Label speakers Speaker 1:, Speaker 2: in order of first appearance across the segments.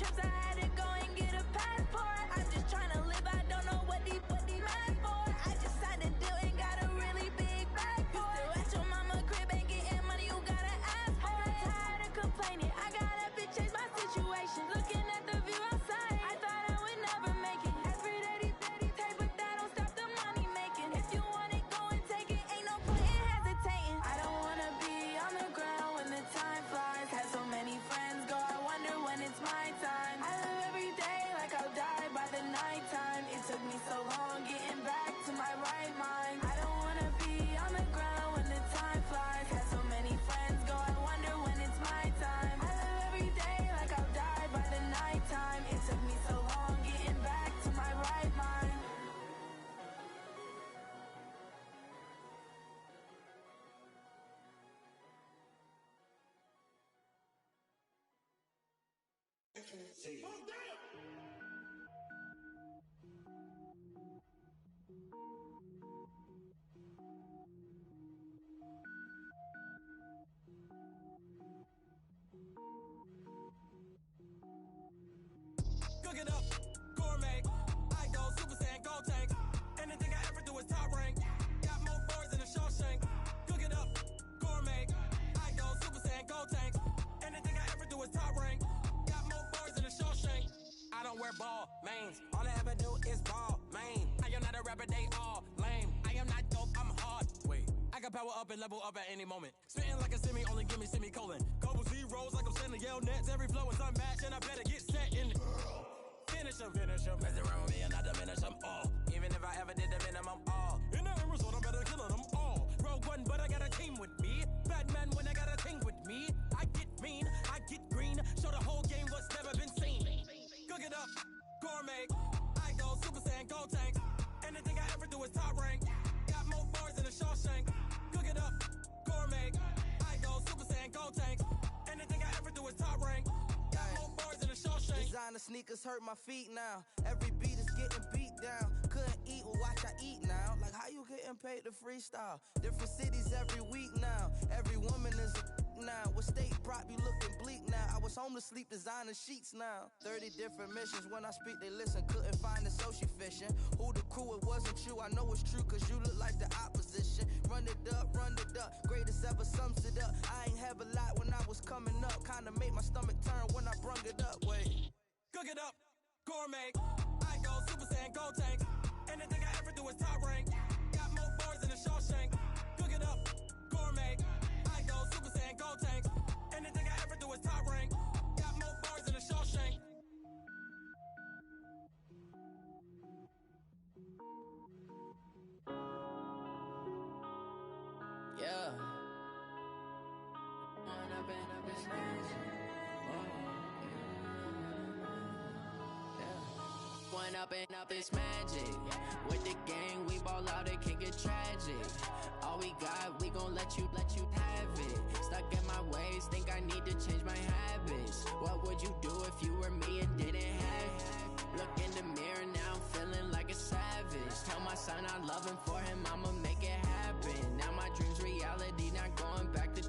Speaker 1: trips, I had to go and get a passport. I'm just trying to live, I don't know what these mad for. I just signed a deal and got a really big bag for it. You still at your mama crib, ain't getting money, you gotta ask for it. I'm tired of complaining, I got up and changed my situation. Looking at the view outside, I thought I would never make it. Every day these take, but that don't stop the money making. If you want it, go and take it, ain't no point in hesitating. I don't wanna be on the ground when the time flies. Had so many friends go, I wonder when it's my time. I live every day like I'll die by the nighttime. It took me so long getting back to my right mind. I don't wanna be on the ground when the time flies. Had so many friends go, I wonder when it's my time. I live every day like I'll die by the nighttime. It took me so long getting back to my right mind.
Speaker 2: Cook it up, gourmet. I go Super Saiyan, gold tank. Anything I ever do is top rank. Got more boards than a Shawshank. Cook it up, gourmet. I go Super Saiyan, gold tank. Anything I ever do is top rank. Got more boards than a Shawshank. I don't wear ball mains. All I ever do is ball main. I am not a rapper, they all lame. I am not dope, I'm hard. Wait, I can power up and level up at any moment. Spitting like a semi, only give me semicolon. Couple zeros like I'm sending yell nets. Every flow is unmatched and I better get set in. Finish them. Mess around with me and I diminish them all. Even if I ever did the minimum, all. In the end result, I'm better killing them all. Rogue One, but I got a team with me. Batman when I got a team with me. I get mean, I get green. Show the whole game what's never been seen. Cook it up, gourmet. I go Super Saiyan, gold tank. Anything I ever do is top rank. Got more bars than a Shawshank. Cook it up, gourmet. I go Super Saiyan, gold tank. Anything I ever do is top rank. Got more bars than a Shawshank.
Speaker 3: Designer sneakers hurt my feet now. Every beat is getting beat down. Couldn't eat, well watch I eat now. Like how you getting paid to freestyle? Different cities every week now. Every woman is a now. What state prop you looking bleak now? I was homeless, sleep designer sheets now. 30 different missions. When I speak they listen. Couldn't find the social fishing. Who the crew, it wasn't you. I know it's true cause you look like the opposition. Run it up, greatest ever sums it up. I ain't have a lot when I was coming up. Kinda made my stomach turn when I brung it up. Wait.
Speaker 2: Cook it up, gourmet. I go Super Saiyan, gold tank. Anything I ever do is top rank. Got more bars than a Shawshank. Cook it up, gourmet. I go Super Saiyan, gold tank. Anything I ever do is top rank. Got more bars than a Shawshank.
Speaker 3: Yeah.
Speaker 4: One up and up is magic. With the gang, we ball out, it can get tragic. All we got, we gon' let you have it. Stuck in my ways, think I need to change my habits. What would you do if you were me and didn't have it? Look in the mirror, now I'm feeling like a savage. Tell my son I love him, for him I'ma make it happen. Now my dream's reality, not going back to.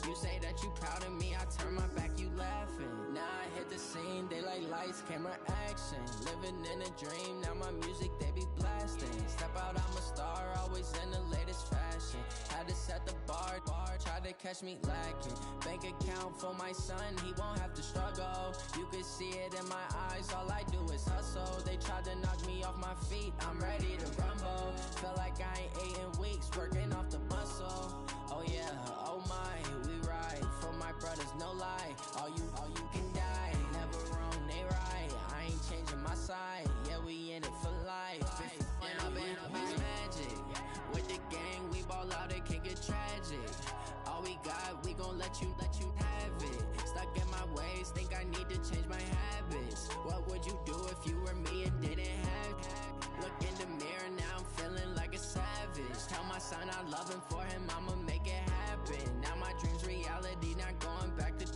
Speaker 4: You say that you proud of me, I turn my back, you laughing. Now I hit the scene, they like lights, camera, action. Living in a dream, now my music, they be blasting. Step out, I'm a star, always in the latest fashion. Had to set the bar, try to catch me lacking. Bank account for my son, he won't have to struggle. You can see it in my eyes, all I do is hustle. They tried to knock me off my feet, I'm ready to rumble. Feel like I ain't ate in weeks, working off the muscle. Oh yeah, oh my, we ride for my brothers, no lie. All you can die, never wrong, they right. I ain't changing my side, yeah, we in it for life. When up and up is magic. With the gang, we ball out, it can get tragic. All we got, we gon' let you have it. Stuck in my ways, think I need to change my habits. What would you do if you were me and didn't have it? Look in the mirror, now I'm feeling like a savage. Tell my son I love him, for him I'ma make it happen. Now my dream's reality, not going back to.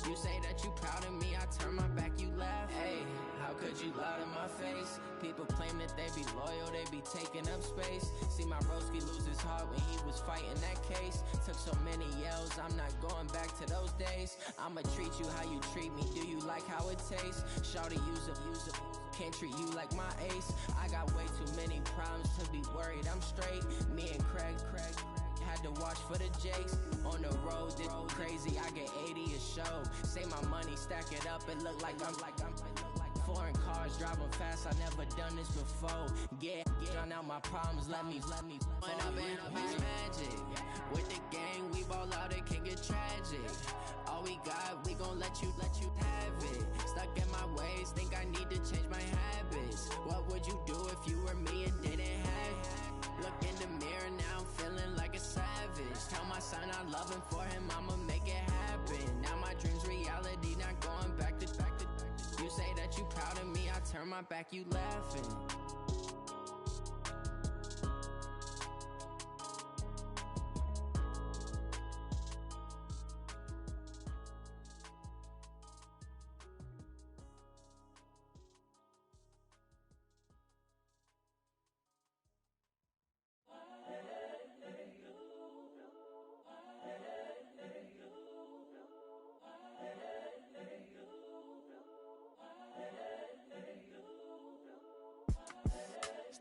Speaker 4: You say that you proud of me, I turn my back, you laugh. Hey, how could heard you loud in my face. People claim that they be loyal, they be taking up space. See my broski lose his heart when he was fighting that case. Took so many yells, I'm not going back to those days. I'ma treat you how you treat me, do you like how it tastes? Shawty, use a can't treat you like my ace. I got way too many problems to be worried, I'm straight. Me and Craig had to watch for the Jakes. On the road, this crazy, I get 80 a show. Say my money, stack it up, it look like I'm foreign cars, driving fast, I never done this before. Drown out my problems, let me When I've been magic. With the gang, we ball out, it can get tragic. All we got, we gon' let you have it. Stuck in my ways, think I need to change my habits. What would you do if you were me and didn't have it? Look in the mirror, now I'm feeling like a savage. Tell my son I love him, for him I'ma make it happen. Now my dream's reality, not going back to. You say that you proud of me, I turn my back, you laughing.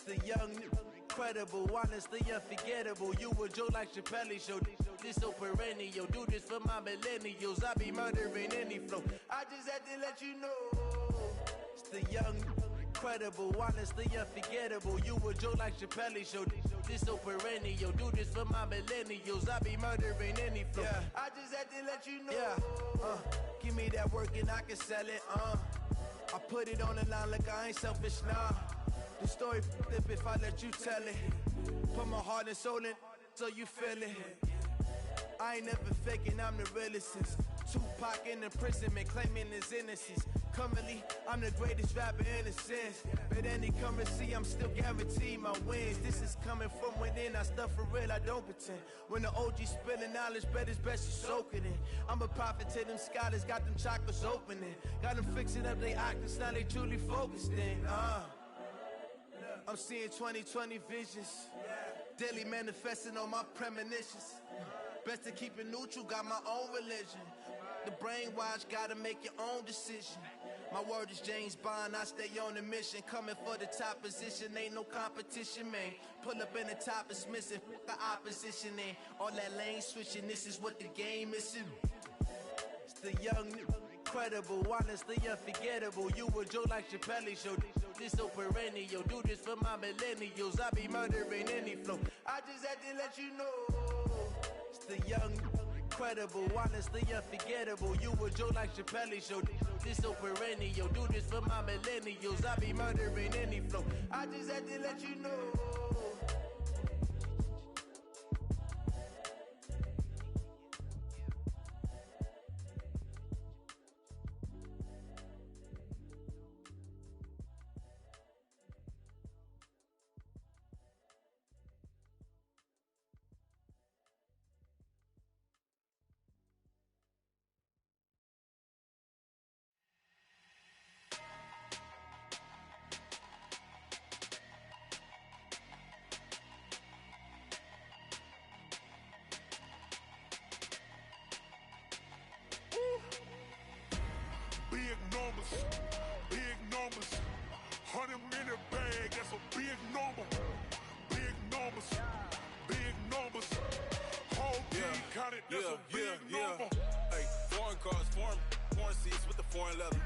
Speaker 5: The young, incredible, honestly unforgettable. You a Joe like Chappelle show. This so perennial. Do this for my millennials. I be murdering any flow. I just had to let you know. It's the young, incredible, honestly unforgettable. You a Joe like Chappelle show. This so perennial. Do this for my millennials. I be murdering any flow. Yeah. I just had to let you know. Yeah. Give me that work and I can sell it. I put it on the line like I ain't selfish, nah. The story flip if I let you tell it. Put my heart and soul in so you feel it. I ain't never faking, I'm the realest since Tupac in imprisonment, claiming his innocence. Currently, I'm the greatest rapper in a sense. But any currency, I'm still guaranteed my wins. This is coming from within, I stuff for real, I don't pretend. When the OG spilling knowledge, bet it's best you soak it in. I'm a prophet to them scholars, got them chakras opening. Got them fixing up they octaves, now they truly focused in. I'm seeing 2020 visions, daily manifesting on my premonitions. Best to keep it neutral, got my own religion. The brainwash, gotta make your own decision. My word is James Bond, I stay on the mission. Coming for the top position, ain't no competition, man. Pull up in the top, it's missing, the opposition ain't. All that lane switching, this is what the game is. It's the young, incredible, honestly unforgettable. You a Joe like Chappelle show. This so perennial. Do this for my millennials. I be murdering any flow. I just had to let you know. It's the young, incredible, honestly unforgettable. You a Joe like Chappelle show. This so perennial. Do this for my millennials. I be murdering any flow. I just had to let you know.
Speaker 6: Big numbers, 100 minute bag, that's a big number. Big numbers, big numbers. Whole team counted, that's a big number.
Speaker 7: Hey, foreign cars, foreign seats with the foreign leather.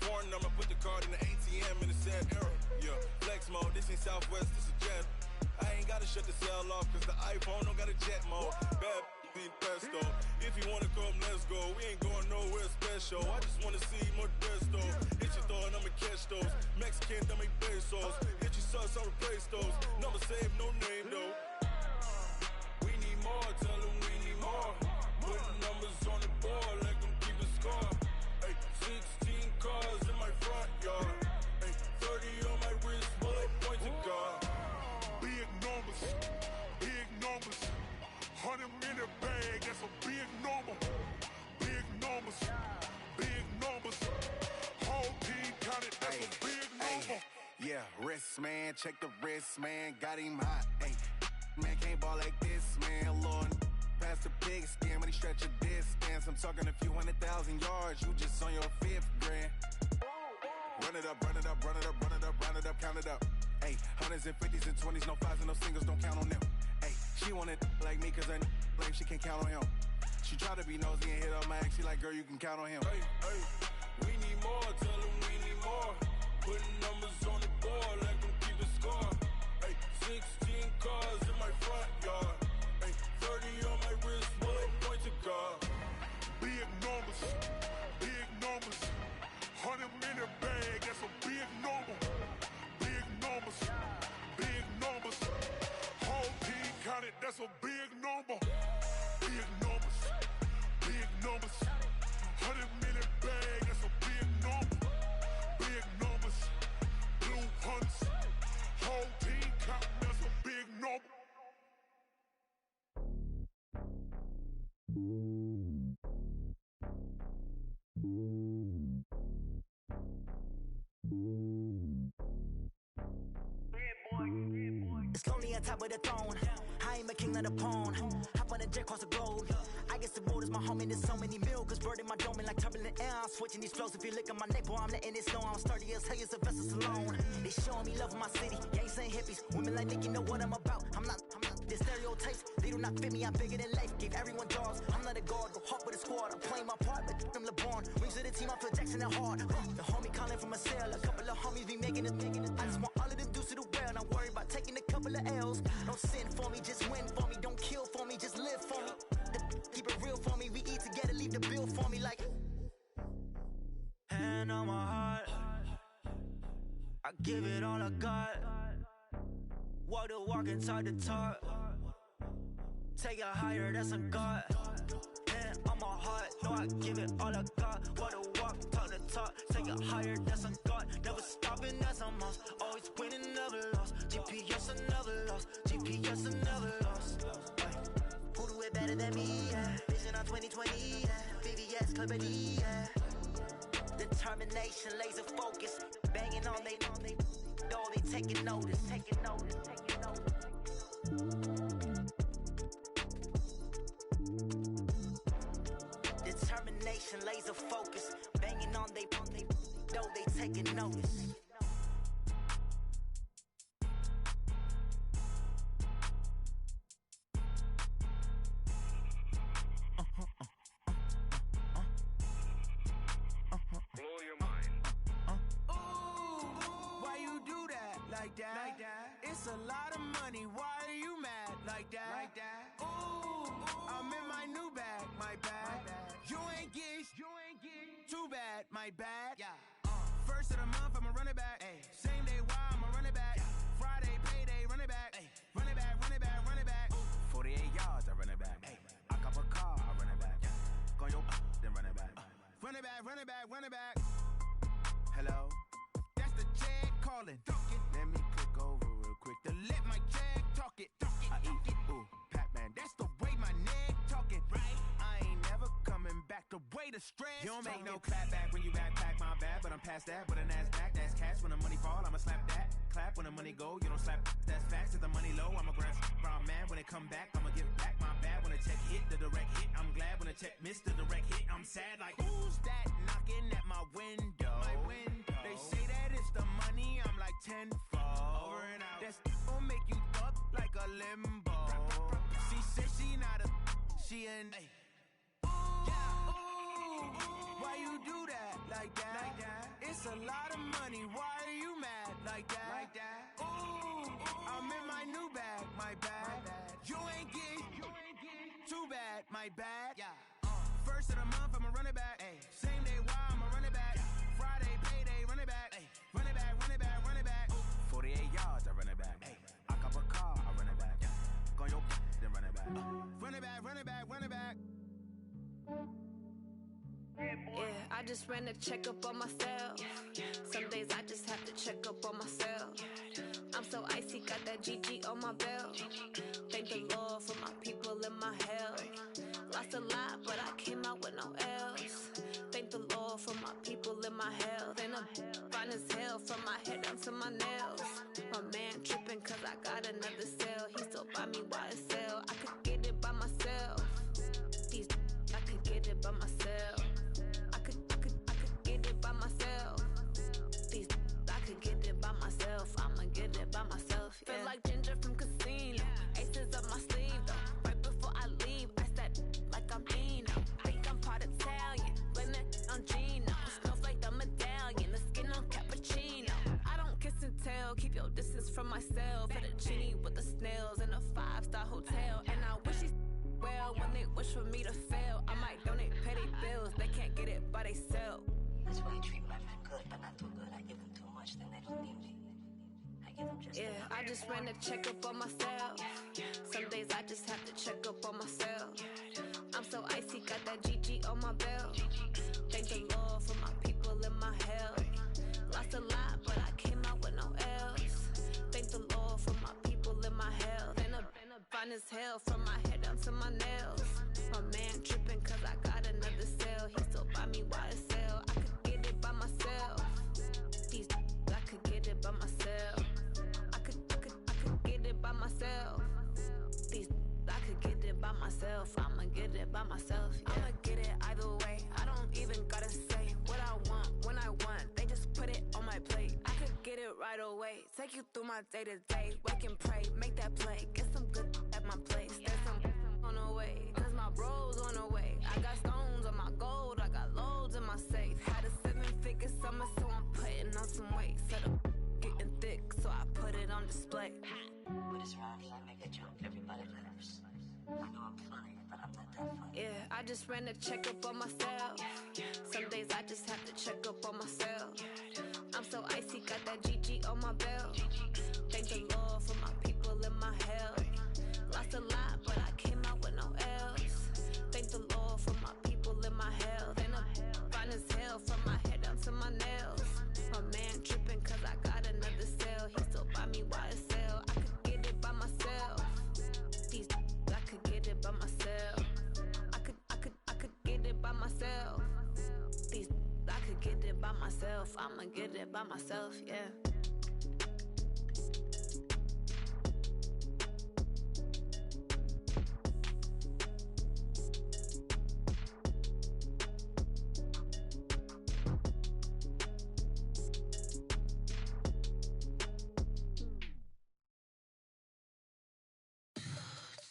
Speaker 7: Foreign number, put the card in the ATM in the sad era. Yeah, flex mode, this ain't Southwest, this is jet. I ain't gotta shut the cell off, cause the iPhone don't got a jet mode. Bad need pesto. If you wanna come, let's go. We ain't going nowhere special. I just wanna see more desto. Hit your throw and I'ma catch those. Mexican, don't make pesos. Hit your sauce, I'll replace those. Number save, no name though. We need more, tell them we need more. Put the numbers on the board, let them keep the score. Hey, 16 cars in my front yard. Hey, 30 on my wrist, bullet pointed guard.
Speaker 6: Big numbers, big numbers. 100 minute bag, that's a big number. Big numbers, big numbers. Whole team counted, that's a big
Speaker 8: check the wrist, man, got him hot. Ayy, man can't ball like this, man. Lord, past the big skin when he stretch a distance. I'm talking a few 100,000 yards, you just on your 5th grand. Run it up, run it up, run it up, run it up, run it up, count it up. Ayy, hundreds and 50s and 20s, no 5s and no singles, don't count on them. Ayy, she want it like me, cause her lame, she can't count on him. She try to be nosy and hit up my ex, she like, girl, you can count on him.
Speaker 7: Hey, hey, we need more, tell them we need more. Putting numbers on the board, let them keep the score. Hey, 16 cars in my front yard. Hey, 30 on my wrist, one point to God.
Speaker 6: Big numbers, big numbers. 100-minute bag, that's a big number. Big numbers, big numbers. Whole team counted, that's a big number. Big numbers, big numbers. 100-minute bag, that's a big number. Big numbers, blue hunts. Whole team counting, that's a big number.
Speaker 9: It's lonely on top of the throne. I ain't a king of the pawn. Hop on a jet across the globe. I guess the road is my home and there's so many milkers burning my dome like turbulent air. I'm switching these flows. If you look at my neck, boy, I'm letting it snow. I'm sturdy as hell, it's a vessel alone. They showing me love in my city. Yeah, ain't saying hippies. Women like Nick, you know what I'm about. I'm not. The stereotypes, they do not fit me. I'm bigger than life. Gave everyone jaws. I'm not a guard. Go hard with a squad. I'm playing my part, but I'm LeBron. Rings to the team, I feel Jackson and hard. The homie calling from a cell. A couple of homies be making it. I just want all of them dudes to do well. Not worry about taking a couple of L's. Don't sin for me, just win for me. Don't kill for me, just live for me. Keep it real for me. We eat together, leave the bill for me like. Hand on my heart, I give it all I got. Walk the walk and talk the talk. Take it higher, that's a God. Hand on my heart, no, I give it all I got. Walk the walk, talk the talk. Take it higher, that's a God. Never stopping, that's a must. Always winning, never lost. GPS, I never lost. GPS, I never lost. Who do it better than me? Yeah. Vision on 2020. Yeah. VVS, Clarity. Yeah. Determination, laser focus. Banging on they. Though they taking notice. Determination, laser focus. Banging on they. Though they taking notice.
Speaker 3: It's a lot of money, why are you mad like that? Ooh, I'm in my new bag, my bad. You ain't get too bad, my bad. First of the month, I'ma run it back. Same day, why I'ma run it back. Friday, payday, run it back. Run it back, run it back, run it back. 48 yards, I run it back. I cop a car, I run it back. Go your then run it back. Run it back, run it back, run it back. Hello? That's the jag calling. Let me click over real quick to let my jag talk it. I eat it, ooh, Pac-Man. That's the way my neck talking, right? I ain't never coming back the way the stress. You don't make no clap back when you backpack, my bad, but I'm past that. But a NASDAQ, that's cash. When the money fall, I'ma slap that. Clap when the money go, you don't slap. That's facts. If the money low, I'ma grab brown man. When it come back, I'ma give back my bad. When the check hit, the direct hit. I'm glad when the check missed the direct hit. I'm sad like, who's that knocking at my window? They say that it's the money, I'm like tenfold. Over and out. That's gon' make you up like a limbo. She said she not a, she an. Why you do that like that? It's a lot of money, why are you mad like that? Ooh, I'm in my new bag, my bad. You ain't get too bad, my bad. First of the month, I'ma run it back. Same day, why I'ma run it back. Friday, payday, run it back. Run it back, run it back, run it back. 48 yards, I run it back. I cop a car, I run it back. Go your then run it back. Run it back, run it back, run it back.
Speaker 10: Yeah, I just ran a checkup on myself. Some days I just have to check up on myself. I'm so icy, got that GG on my belt. Thank the Lord for my people and my health. Lost a lot, but I came out with no else. Thank the Lord for my people and my health. And I'm fine as hell from my head down to my nails. My man myself at a genie with the snails in a 5-star hotel. And I wish these well when they wish for me to fail. I might donate petty bills, they can't get it by themselves.
Speaker 11: That's why I treat my friend good, but not too good. I give them too much, then they don't need me. I give them just enough.
Speaker 10: I just ran a checkup on myself. Some days I just have to check up on myself. I'm so icy, got that GG on my belt. Thank the Lord for my people in my health. Lost a lot, but I came out with no else. Thank the Lord for my people in my health. And a fine as hell from my head down to my nails. My man tripping cause I got another cell. He still buy me YSL. I could get it by myself. These I could get it by myself. I could get it by myself. These I could get it by myself. I'ma get it by myself. Yeah. I'ma get it either way. I don't even gotta say what I want when I want. They just put it on my plate. I could get it right away. Take you through my day to day. Wake and pray, make that play. Get some good at my place. There's some on the way, cause my bro's on the way. I got stones on my gold. I got loads in my safe. Had a 7-figure summer, so I'm putting on some weight. Set up getting thick, so I put it on display.
Speaker 11: With this round, I make a joke, everybody laughs. I know I'm funny, but I'm not that funny.
Speaker 10: Yeah, I just ran a checkup on myself. Some days I just have to check up on myself. I'm so icy, got that GG on my belt. Thank the Lord for my people in my health. Lost a lot, but I came out with no else. Thank the Lord for my people in my health. And I'm fine as hell from my head down to my nails. My man tripping cause I got another cell. He still buy me YSL. I could get it by myself. These I could get it by myself. I could get it by myself. These I could get it by myself. I'ma get it by myself, yeah.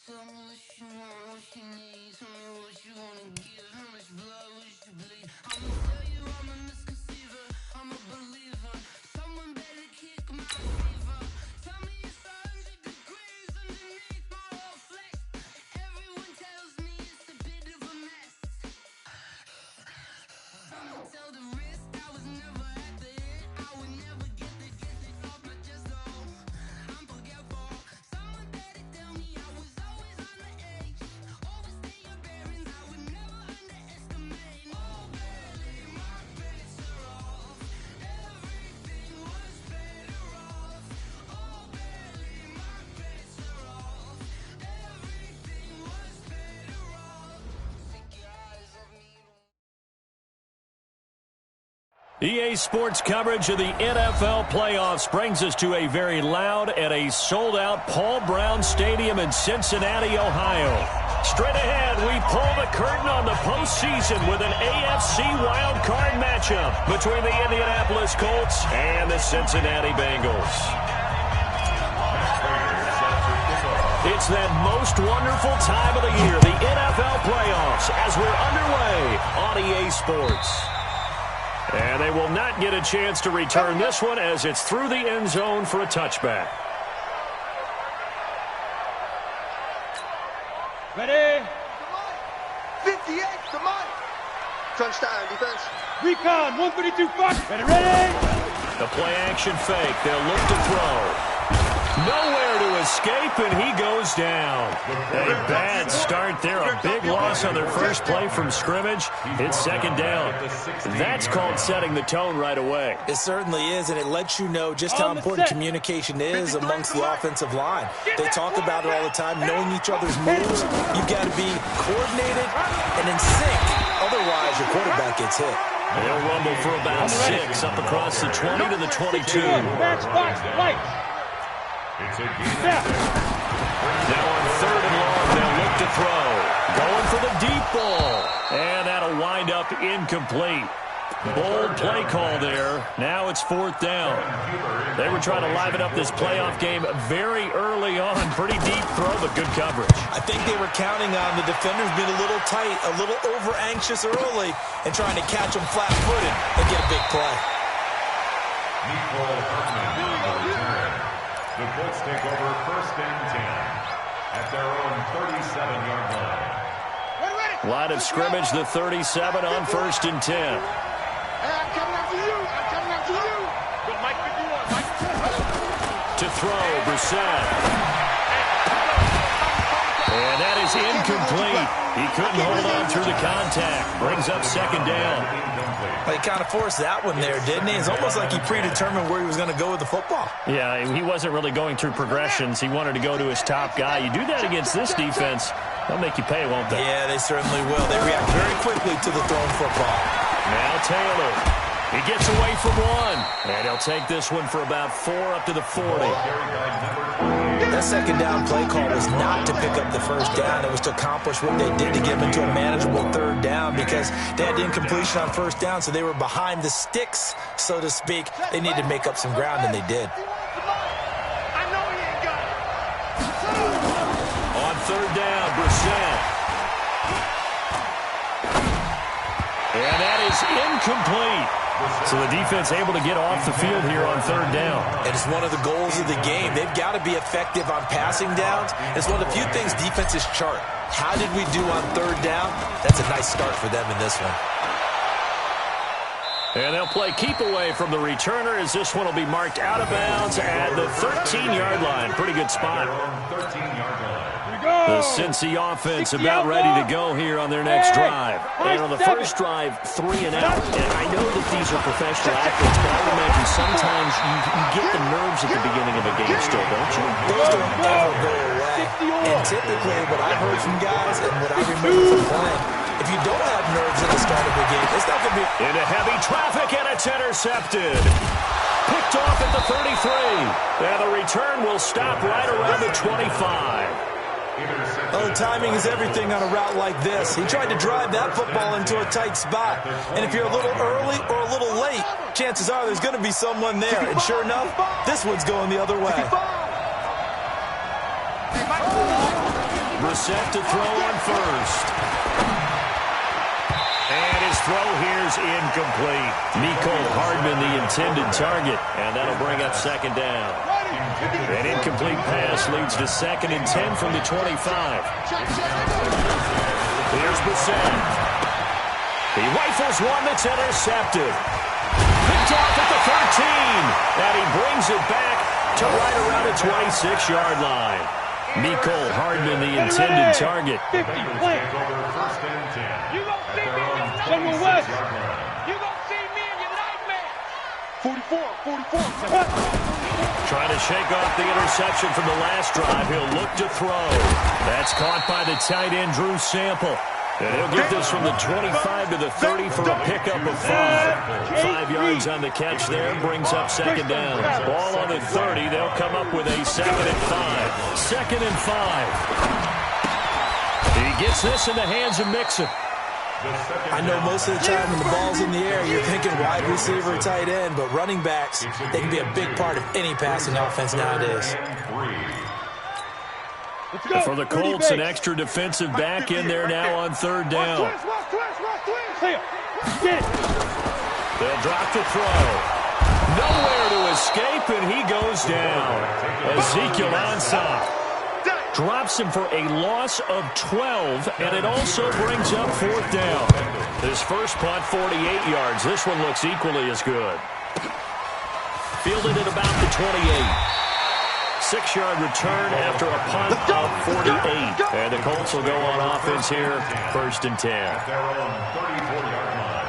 Speaker 12: Tell me what you want, what you need. Tell me what you wanna give. How much blood would you bleed? I'ma tell you I'm a misconceiver. I'm a believer. Someone better kick my fever. Tell me it's 100 degrees underneath my whole flesh. Everyone tells me it's a bit of a mess. Someone tell the risk I was never at the end. I would never get it off my chest. Oh, I'm forgetful. Someone better tell me I was always on the edge. Overstay your bearings, I would never underestimate. Oh, barely, my bets are off. Everything was better off. Oh, barely, my bets are off. Everything was better off. Take your eyes off me.
Speaker 13: EA Sports coverage of the NFL playoffs brings us to a very loud and a sold-out Paul Brown Stadium in Cincinnati, Ohio. Straight ahead, we pull the curtain on the postseason with an AFC wildcard matchup between the Indianapolis Colts and the Cincinnati Bengals. It's that most wonderful time of the year, the NFL playoffs, as we're underway on EA Sports. And they will not get a chance to return this one as it's through the end zone for a touchback.
Speaker 14: Ready?
Speaker 15: 58, come on. Touchdown, defense.
Speaker 14: Recon, 132, fuck. Ready?
Speaker 13: The play action fake. They'll look to throw. Nowhere to escape, and he goes down. A bad start there. A big loss on their first play from scrimmage. It's second down. That's called setting the tone right away.
Speaker 16: It certainly is, and it lets you know just how important communication is amongst the offensive line. They talk about it all the time, knowing each other's moves. You've got to be coordinated and in sync. Otherwise, your quarterback gets hit.
Speaker 13: They'll rumble for about 6 up across the 20 to the 22.
Speaker 14: Match box, lights.
Speaker 13: Now on 3rd and long, they'll look to throw. Going for the deep ball. And that'll wind up incomplete. Bold play call there. Now it's 4th down. They were trying to liven up this playoff game very early on. Pretty deep throw, but good coverage.
Speaker 16: I think they were counting on the defenders being a little tight, a little over-anxious early, and trying to catch them flat-footed and get a big play.
Speaker 17: The Colts take over 1st and 10 at their own 37-yard line.
Speaker 13: Line of scrimmage, the 37 on 1st and 10.
Speaker 14: Hey, I'm coming after you. I'm coming after you. Go, Mike 51. Mike.
Speaker 13: To throw, Brissett. And that is incomplete. He couldn't hold on through the contact. Brings up 2nd down.
Speaker 16: He kind of forced that one there, didn't he? It's almost like he predetermined where he was going to go with the football.
Speaker 13: Yeah, he wasn't really going through progressions. He wanted to go to his top guy. You do that against this defense, they'll make you pay, won't they?
Speaker 16: Yeah, they certainly will. They react very quickly to the thrown football.
Speaker 13: Now Taylor. He gets away from one. And he'll take this one for about 4 up to the 40.
Speaker 16: That 2nd down play call was not to pick up the 1st down. It was to accomplish what they did to get them into a manageable 3rd down because they had incompletion on 1st down, so they were behind the sticks, so to speak. They needed to make up some ground, and they did.
Speaker 13: On 3rd down, Brissett. And that is incomplete. So the defense able to get off the field here on 3rd down.
Speaker 16: And it's one of the goals of the game. They've got to be effective on passing downs. It's one of the few things defenses chart. How did we do on 3rd down? That's a nice start for them in this one.
Speaker 13: And they'll play keep away from the returner as this one will be marked out of bounds at the 13-yard line. Pretty good spot.
Speaker 17: 13-yard line.
Speaker 13: The Cincy offense about ready to go here on their next drive. And on the first drive, 3 and out. And I know that these are professional athletes, but I would imagine sometimes you get the nerves at the beginning of a game still, don't you?
Speaker 16: Those don't ever go away. And typically, what I heard from guys and what I remember from playing, if you don't have nerves at the start of the game, it's not going to be...
Speaker 13: Into heavy traffic, and it's intercepted. Picked off at the 33. And the return will stop right around the 25.
Speaker 16: Oh, timing is everything on a route like this. He tried to drive that football into a tight spot. And if you're a little early or a little late, chances are there's going to be someone there. And sure enough, this one's going the other way.
Speaker 13: Brissett to throw on 1st. And his throw here's incomplete. Nicole Hardman, the intended target. And that'll bring up 2nd down. An incomplete pass leads to 2nd and 10 from the 25. Here's Brissett. He rifles one that's intercepted. Picked off at the 13. And he brings it back to right around the 26-yard line. Nicole Hardman, the intended target.
Speaker 14: 50, play. You gon' see me in your nightmare. You gon' see me in your nightmare. 44.
Speaker 13: Trying to shake off the interception from the last drive. He'll look to throw. That's caught by the tight end, Drew Sample. And he'll get this from the 25 to the 30 for a pickup of 5. 5 yards on the catch there. Brings up 2nd down. Ball on the 30. They'll come up with a 2nd and 5. 2nd and 5. He gets this in the hands of Mixon.
Speaker 16: I know most of the time when the ball's in the air, you're thinking wide receiver, tight end, but running backs, they can be a big part of any passing offense nowadays.
Speaker 13: For the Colts, an extra defensive back in there now on 3rd down. They'll drop the throw. Nowhere to escape, and he goes down. Ezekiel Ansah drops him for a loss of 12, and it also brings up 4th down. His first punt, 48 yards. This one looks equally as good. Fielded at about the 28. 6-yard return after a punt of 48. And the Colts will go on offense here, 1st and 10.
Speaker 17: At their own 34-yard line.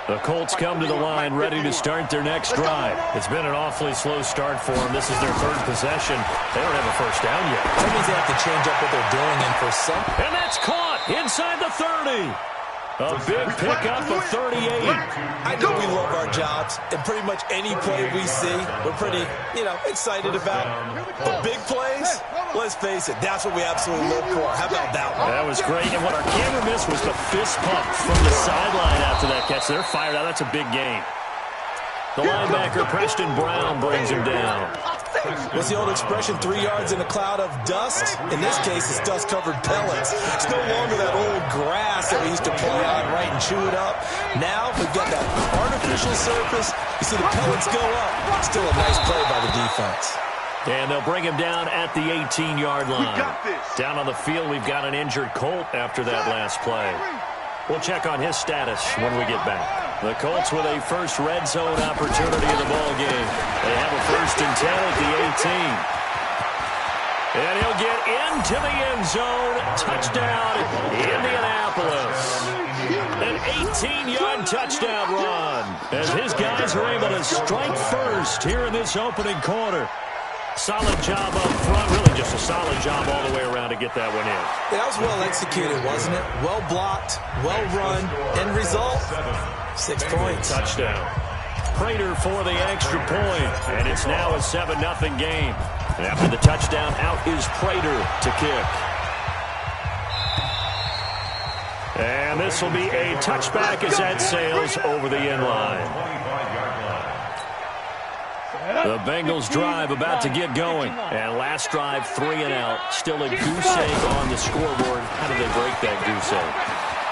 Speaker 13: The Colts come to the line ready to start their next drive. It's been an awfully slow start for them. This is their 3rd possession. They don't have a first down yet.
Speaker 16: That means they have to change up what they're doing, and for some...
Speaker 13: And that's caught inside the 30. A big pickup of 38.
Speaker 16: I know we love our jobs, and pretty much any play we see, we're pretty, excited about. The big plays, let's face it, that's what we absolutely look for. How about that one?
Speaker 13: That was great, and what our camera missed was the fist pump from the sideline after that catch. They're fired out. That's a big game. The linebacker, Preston Brown, brings him down.
Speaker 16: What's the old expression, 3 yards in a cloud of dust? In this case, it's dust-covered pellets. It's no longer that old grass that we used to play on, right, and chew it up. Now we've got that artificial surface. You see the pellets go up. Still a nice play by the defense.
Speaker 13: And they'll bring him down at the 18-yard line. Down on the field, we've got an injured Colt after that last play. We'll check on his status when we get back. The Colts with a first red zone opportunity in the ball game. They have a 1st and 10 at the 18. And he'll get into the end zone. Touchdown, Indianapolis. An 18-yard touchdown run as his guys are able to strike first here in this opening quarter. Solid job up front, really just a solid job all the way around to get that one in.
Speaker 16: That was well executed, wasn't it? Well blocked, well run. End result, 6 points.
Speaker 13: Touchdown. Prater for the extra point, and it's now a 7-0 game. After the touchdown, out is Prater to kick. And this will be a touchback as that sails over the end line. The Bengals drive about to get going. And last drive, 3 and out. Still a goose egg on the scoreboard. How do they break that goose egg?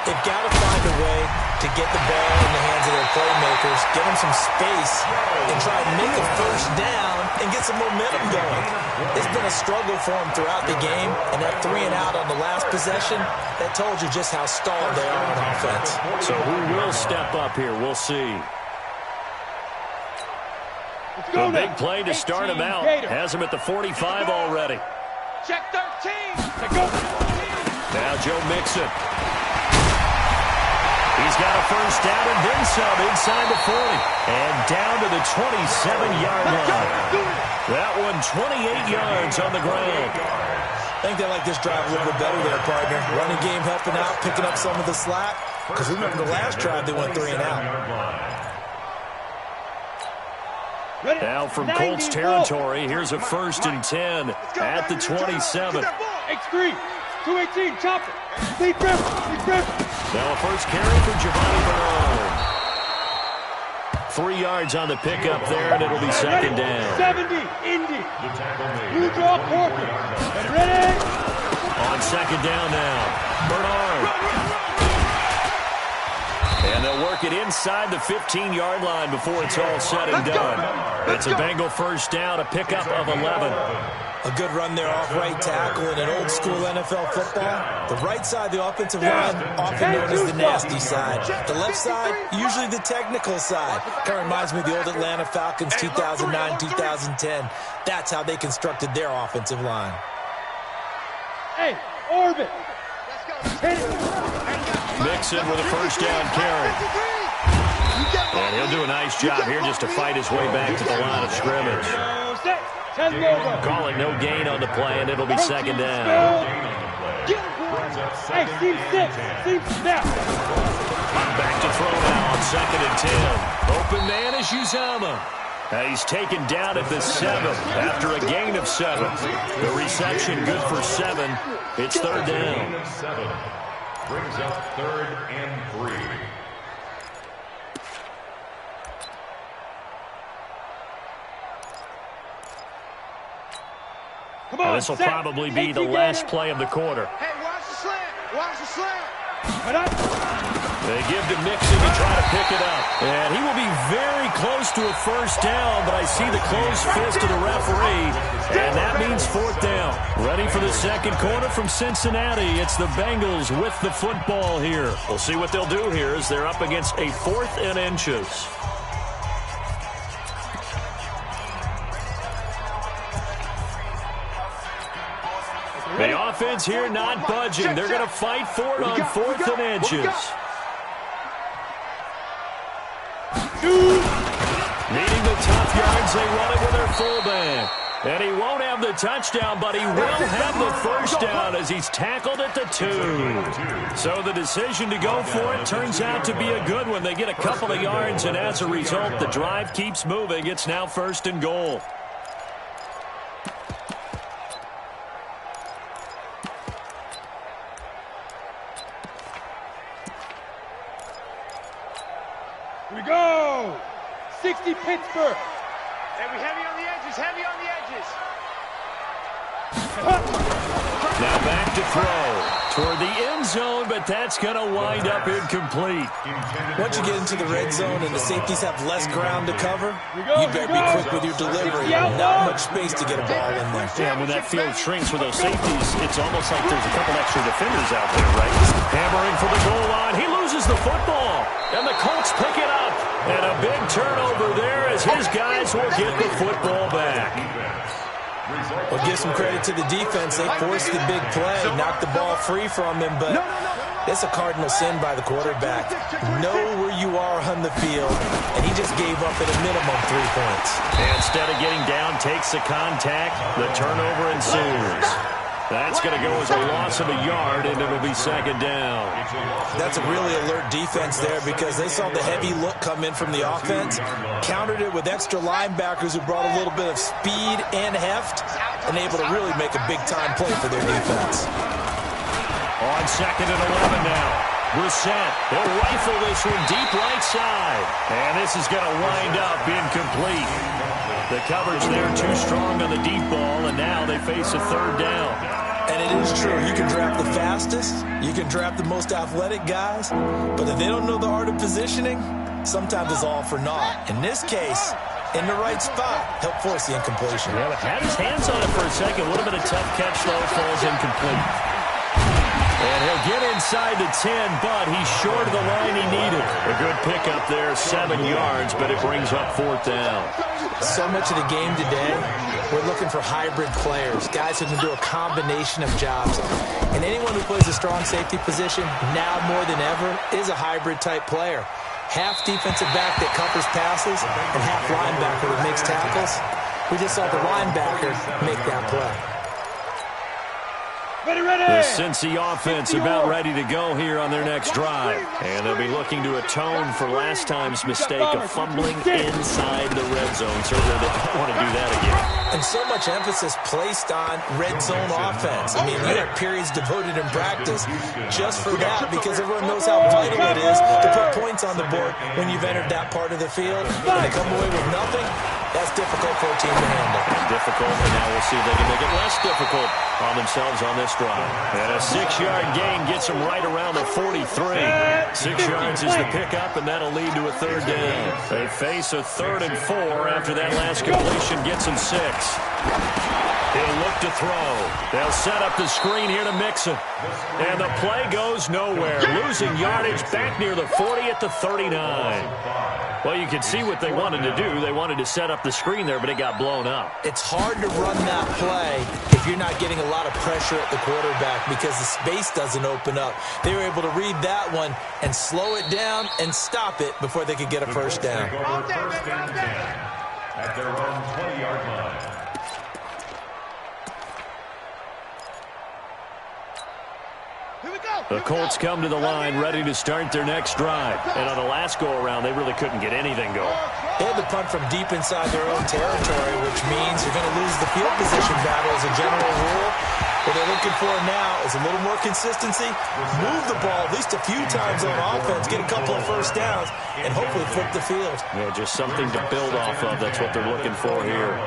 Speaker 16: They've got to find a way to get the ball in the hands of their playmakers, get them some space, and try and make a first down and get some momentum going. It's been a struggle for them throughout the game, and that 3 and out on the last possession, that told you just how stalled they are on offense.
Speaker 13: So who will step up here? We'll see. The big play to start him out. Has him at the 45 already.
Speaker 14: Check 13. Go.
Speaker 13: Now Joe Mixon. He's got a first down and then some inside the 40. And down to the 27-yard line. That one 28 yards on the ground.
Speaker 16: I think they like this drive a little bit better there, partner. Running game helping out, picking up some of the slack. Because remember the last drive they went 3 and out.
Speaker 13: Now from Colts territory, here's a 1st and 10 at the 27.
Speaker 14: X3, 218, chopper. Lead grip.
Speaker 13: Now a first carry for Giovanni Bernard. 3 yards on the pickup there, and it'll be 2nd down.
Speaker 14: 70, Indy. Blue draw, corporate. Ready?
Speaker 13: On 2nd down now, Bernard. And they'll work it inside the 15-yard line before it's all said and done. It's a Bengal first down, a pickup of 11.
Speaker 16: A good run there off right tackle in an old-school NFL football. The right side of the offensive line, often known as the nasty side. The left side, usually the technical side. Kind of reminds me of the old Atlanta Falcons 2009, 2010. That's how they constructed their offensive line.
Speaker 14: Hey, orbit.
Speaker 13: Mixon with a first down carry. And he'll do a nice job here just to fight his way back to the line of scrimmage. Calling no gain on the play, and it'll be 2nd down.
Speaker 14: Hey, team 6.
Speaker 13: Back to throw now on 2nd and 10. Open man is Uzomah. He's taken down at the 7 after a gain of 7. The reception good for 7. It's 3rd down.
Speaker 17: Brings up 3rd and 3.
Speaker 13: This will probably be the last play of the quarter.
Speaker 15: Hey, watch the slant. Watch the slant.
Speaker 13: They give to Mixon to try to pick it up. And he will be very close to a first down, but I see the closed fist of the referee, and that means 4th down. Ready for the second quarter from Cincinnati. It's the Bengals with the football here. We'll see what they'll do here as they're up against a 4th and inches. The offense here not budging. They're going to fight for it on 4th and inches. Needing the tough yards, they run it with their fullback. And he won't have the touchdown, but he will have the first down as he's tackled at the 2. So the decision to go for it turns out to be a good one. They get a couple of yards, and as a result, the drive keeps moving. It's now 1st and goal.
Speaker 14: Here we go. 60 Pittsburgh.
Speaker 15: Heavy on the edges, heavy on the edges.
Speaker 13: Now back to throw toward the end zone, but that's going to wind up incomplete.
Speaker 16: Once you get into the red zone and the safeties have less ground to cover, you better be quick with your delivery. Not much space to get a ball in there.
Speaker 13: Yeah, when that field shrinks with those safeties, it's almost like there's a couple extra defenders out there, right? Hammering for the goal line. He loses the football, and the Colts pick it up. And a big turnover there as his guys will get the football back.
Speaker 16: Well, give some credit to the defense. They forced the big play, knocked the ball free from him, but it's a cardinal sin by the quarterback. Know where you are on the field, and he just gave up at a minimum 3 points.
Speaker 13: And instead of getting down, takes the contact. The turnover ensues. That's going to go as a loss of a yard, and it'll be second down.
Speaker 16: That's a really alert defense there because they saw the heavy look come in from the offense, countered it with extra linebackers who brought a little bit of speed and heft, and able to really make a big-time play for their defense.
Speaker 13: On second and 11 now. Brissett, he'll rifle this one deep right side. And this is going to wind up incomplete. The coverage there too strong on the deep ball, and now they face a third down.
Speaker 16: And it is true. You can draft the fastest. You can draft the most athletic guys. But if they don't know the art of positioning, sometimes it's all for naught. In this case, in the right spot, help force the incompletion.
Speaker 13: Yeah, but had his hands on it for a second. Would have been a tough catch, though. Falls incomplete. And he'll get inside the 10, but he's short of the line he needed. A good pickup there, 7 yards, but it brings up fourth down.
Speaker 16: So much of the game today, we're looking for hybrid players, guys who can do a combination of jobs. And anyone who plays a strong safety position, now more than ever, is a hybrid-type player. Half defensive back that covers passes and half linebacker that makes tackles. We just saw the linebacker make that play.
Speaker 13: The Cincy offense about ready to go here on their next drive. And they'll be looking to atone for last time's mistake of fumbling inside the red zone. Certainly they don't want to do that again.
Speaker 16: And so much emphasis placed on red zone offense. I mean, you have periods devoted in practice just for that because everyone knows how vital it is to put points on the board when you've entered that part of the field. And to come away with nothing, that's difficult for a team to handle.
Speaker 13: Difficult, and now we'll see if they can make it less difficult on themselves on this drive. And a 6-yard gain gets them right around the 43. 6 yards is the pickup, and that'll lead to a third down. They face a 3rd and 4 after that last completion gets them 6. He'll look to throw. They'll set up the screen here to Mixon. And the play goes nowhere. Losing yardage back near the 40 at the 39. Well, you can see what they wanted to do. They wanted to set up the screen there, but it got blown up.
Speaker 16: It's hard to run that play if you're not getting a lot of pressure at the quarterback because the space doesn't open up. They were able to read that one and slow it down and stop it before they could get a first down.
Speaker 17: First and 10 at their own 20-yard line.
Speaker 13: The Colts come to the line ready to start their next drive. And on the last go-around, they really couldn't get anything going.
Speaker 16: They had to punt from deep inside their own territory, which means you're going to lose the field position battle as a general rule. What they're looking for now is a little more consistency, move the ball at least a few times on offense, get a couple of first downs, and hopefully flip the field.
Speaker 13: Yeah, just something to build off of. That's what they're looking for here.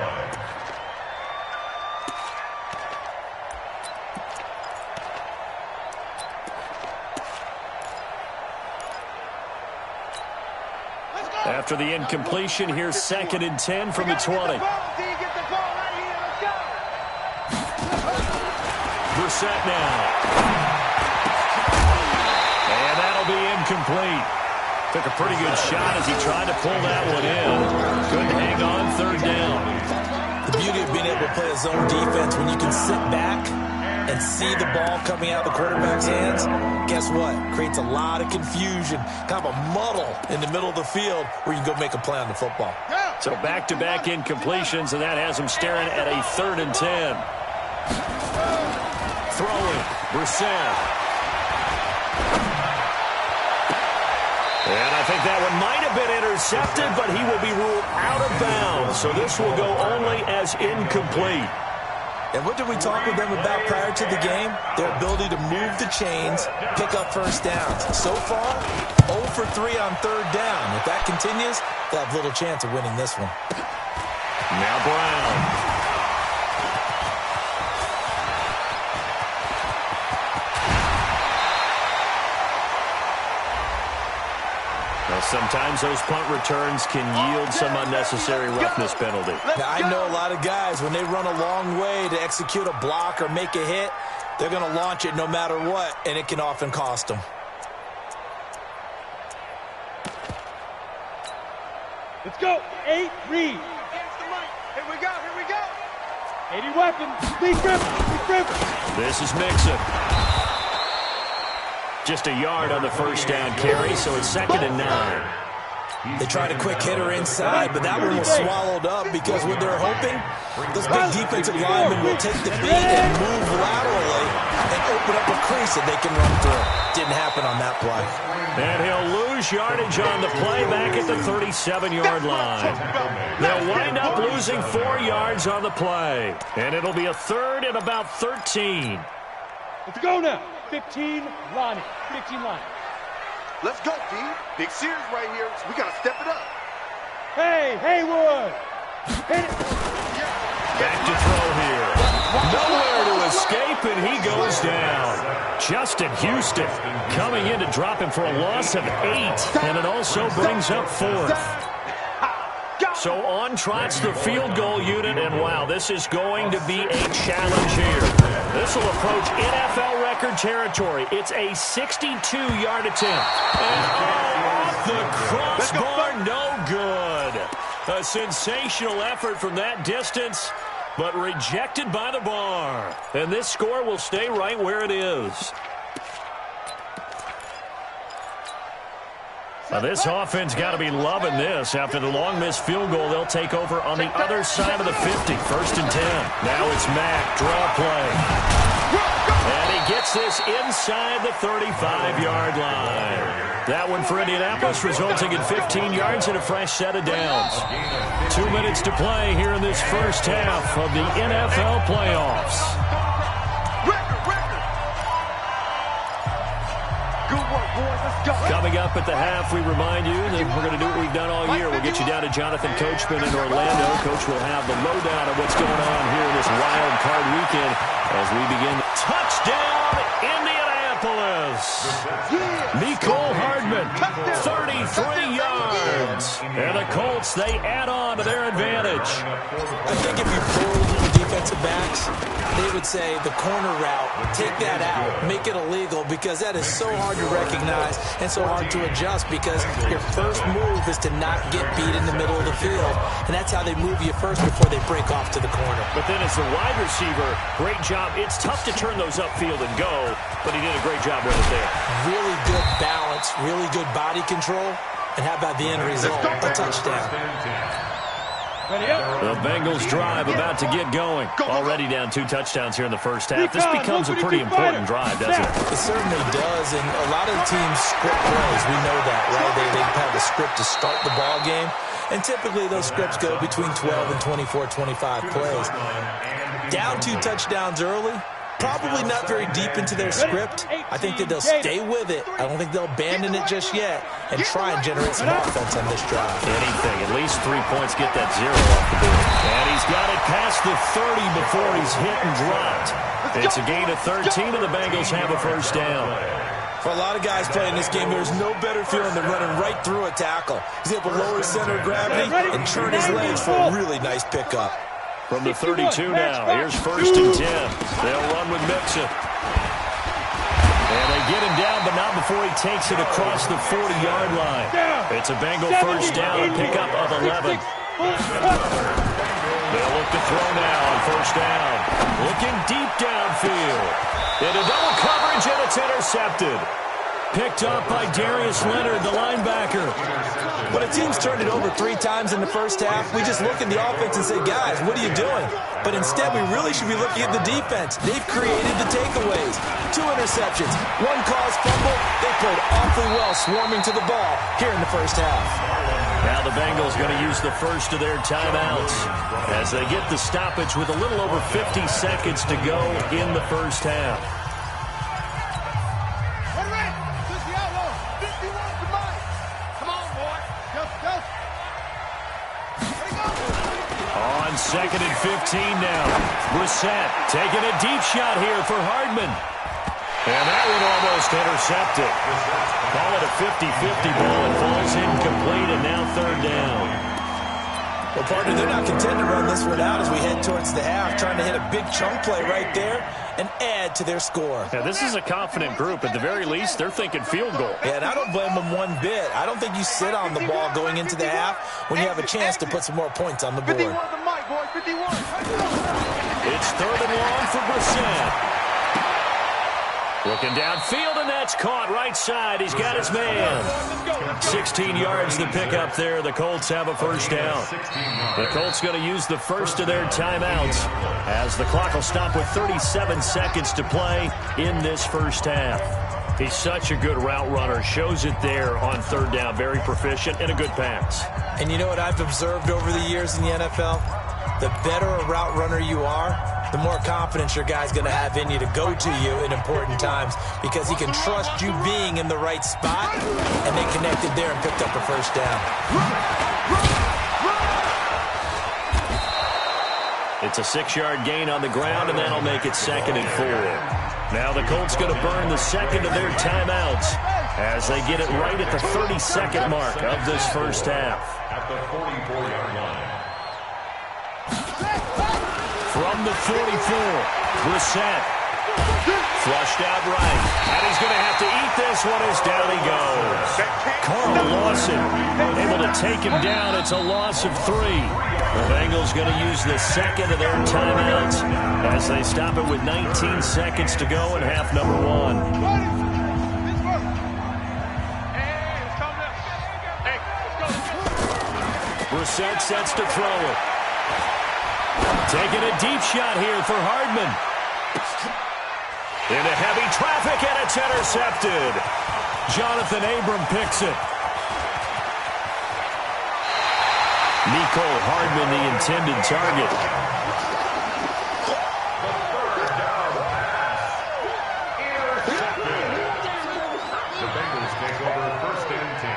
Speaker 13: After the incompletion, here's 2nd and 10 from the 20. Brissett now. And that'll be incomplete. Took a pretty good shot as he tried to pull that one in. Couldn't hang on, 3rd down.
Speaker 16: The beauty of being able to play a zone defense when you can sit back and see the ball coming out of the quarterback's hands, guess what? Creates a lot of confusion, kind of a muddle in the middle of the field where you can go make a play on the football.
Speaker 13: So back-to-back incompletions, and that has them staring at a 3rd and 10. Throwing, Brissett. And I think that one might have been intercepted, but he will be ruled out of bounds. So this will go only as incomplete.
Speaker 16: And what did we talk with them about prior to the game? Their ability to move the chains, pick up first downs. So far, 0 for 3 on 3rd down. If that continues, they'll have little chance of winning this one.
Speaker 13: Now Brown. Well, sometimes those punt returns can yield some unnecessary roughness penalty.
Speaker 16: Now, I know a lot of guys, when they run a long way to execute a block or make a hit, they're going to launch it no matter what, and it can often cost them.
Speaker 14: Let's go. 8, read.
Speaker 15: Here we go.
Speaker 14: 80 weapons. Lead grip.
Speaker 13: This is Mixon. Just a yard on the first down carry, so it's 2nd and 9.
Speaker 16: They tried a quick hitter inside, but that one was swallowed up because what they're hoping, those big defensive linemen will take the beat and move laterally and open up a crease that they can run through. Didn't happen on that play.
Speaker 13: And he'll lose yardage on the play back at the 37-yard line. They'll wind up losing 4 yards on the play, and it'll be a 3rd and about 13.
Speaker 14: Let's go now. 15, Lonnie. 15 line.
Speaker 15: Let's go, D. Big series right here. So we got to step it up.
Speaker 14: Hey, Haywood. Hit it.
Speaker 13: Back to throw here. Nowhere to escape, and he goes down. Justin Houston coming in to drop him for a loss of 8, and it also brings up 4th. So on trots the field goal unit, and wow, this is going to be a challenge here. This will approach NFL record territory. It's a 62-yard attempt. And off the crossbar, no good. A sensational effort from that distance, but rejected by the bar. And this score will stay right where it is. Now this offense got to be loving this. After the long missed field goal, they'll take over on the other side of the 50. 1st and 10. Now it's Mack. Draw play. And he gets this inside the 35-yard line. That one for Indianapolis, resulting in 15 yards and a fresh set of downs. 2 minutes to play here in this first half of the NFL playoffs. Coming up at the half, we remind you that we're going to do what we've done all year. We'll get you down to Jonathan Coachman in Orlando. Coach will have the lowdown of what's going on here in this wild card weekend as we begin. Touchdown, Indianapolis! Nicole Hardman, 33 yards. And the Colts, they add on to their advantage.
Speaker 16: I think if you pulled the defensive backs, they would say the corner route, take that out, make it illegal, because that is so hard to recognize and so hard to adjust, because your first move is to not get beat in the middle of the field, and that's how they move you first before they break off to the corner.
Speaker 13: But then as the wide receiver, great job. It's tough to turn those upfield and go, but he did a great job with it there.
Speaker 16: Really good balance, really good body control, and how about the end result? A touchdown.
Speaker 13: The Bengals drive about to get going. Already down 2 touchdowns here in the first half. This becomes a pretty important drive, doesn't it?
Speaker 16: It certainly does, and a lot of the teams script plays. We know that, right? They have a script to start the ball game, and typically those scripts go between 12 and 24, 25 plays. Down 2 touchdowns early, probably not very deep into their script. I think that they'll stay with it. I don't think they'll abandon it just yet and try and generate some offense on this drive.
Speaker 13: Anything. At least 3 points get that 0 off the board. And he's got it past the 30 before he's hit and dropped. It's a gain of 13, and the Bengals have a first down.
Speaker 16: For a lot of guys playing this game, there's no better feeling than running right through a tackle. He's able to lower his center of gravity and turn his legs for a really nice pickup.
Speaker 13: From the 32 now, here's 1st and 10. They'll run with Mixon. And they get him down, but not before he takes it across the 40-yard line. It's a Bengal first down, a pickup of 11. They'll look to throw now on 1st down. Looking deep downfield. Into double coverage, and it's intercepted. Picked up by Darius Leonard, the linebacker.
Speaker 16: When a team's turned it over 3 times in the first half, we just look at the offense and say, guys, what are you doing? But instead, we really should be looking at the defense. They've created the takeaways. 2 interceptions, 1 caused fumble. They played awfully well swarming to the ball here in the first half.
Speaker 13: Now the Bengals going to use the first of their timeouts as they get the stoppage with a little over 50 seconds to go in the first half. on 2nd and 15 now. Brissett taking a deep shot here for Hardman. And that one almost intercepted. Call it a 50-50 ball. It falls incomplete, and now 3rd down.
Speaker 16: Well, partner, they're not content to run this one out as we head towards the half, trying to hit a big chunk play right there and add to their score.
Speaker 13: Yeah, this is a confident group. At the very least, they're thinking field goal.
Speaker 16: Yeah, and I don't blame them one bit. I don't think you sit on the ball going into the half when you have a chance to put some more points on the board.
Speaker 14: 51 the mic, boys, 51.
Speaker 13: It's 3rd and long for Brissett. Looking downfield, and that's caught right side. He's got his man. 16 yards the pickup there. The Colts have a 1st down. The Colts going to use the first of their timeouts as the clock will stop with 37 seconds to play in this 1st half. He's such a good route runner. Shows it there on 3rd down. Very proficient and a good pass.
Speaker 16: And you know what I've observed over the years in the NFL? The better a route runner you are, the more confidence your guy's going to have in you to go to you in important times because he can trust you being in the right spot, and they connected there and picked up a 1st down.
Speaker 13: It's a 6-yard gain on the ground, and that'll make it 2nd and 4. Now the Colts going to burn the second of their timeouts as they get it right at the 32nd mark of this 1st half.
Speaker 17: At the 44-yard line.
Speaker 13: From the 44, Brissett flushed out right. And he's going to have to eat this one as down he goes. Carl Lawson able to take him down. It's a loss of 3. The Bengals going to use the second of their timeouts as they stop it with 19 seconds to go in half number 1. Brissett sets to throw it. Taking a deep shot here for Hardman. Into heavy traffic, and it's intercepted. Jonathan Abram picks it. Nico Hardman, the intended target.
Speaker 17: The Bengals take over 1st and 10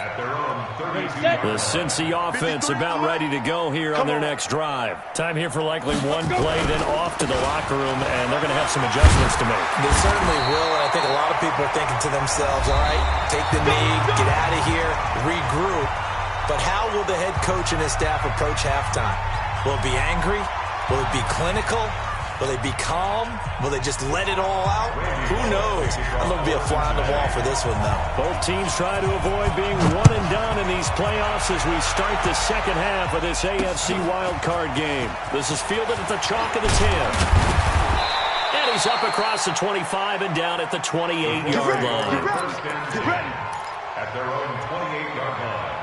Speaker 17: at their own 32.
Speaker 13: The Cincy offense about ready to go here on their next drive. Time here for likely one play, then off to the locker room, and they're going to have some adjustments to make.
Speaker 16: They certainly will, and I think a lot of people are thinking to themselves, all right, take the knee, get out of here, regroup. But how will the head coach and his staff approach halftime? Will it be angry? Will it be clinical? Will they be calm? Will they just let it all out? Who knows? I'm going to be a fly on the wall for this one, though.
Speaker 13: Both teams try to avoid being one and done in these playoffs as we start the 2nd half of this AFC wildcard game. This is fielded at the chalk of the 10. And he's up across the 25 and down at the 28-yard line.
Speaker 17: Get ready. At their own 28-yard line.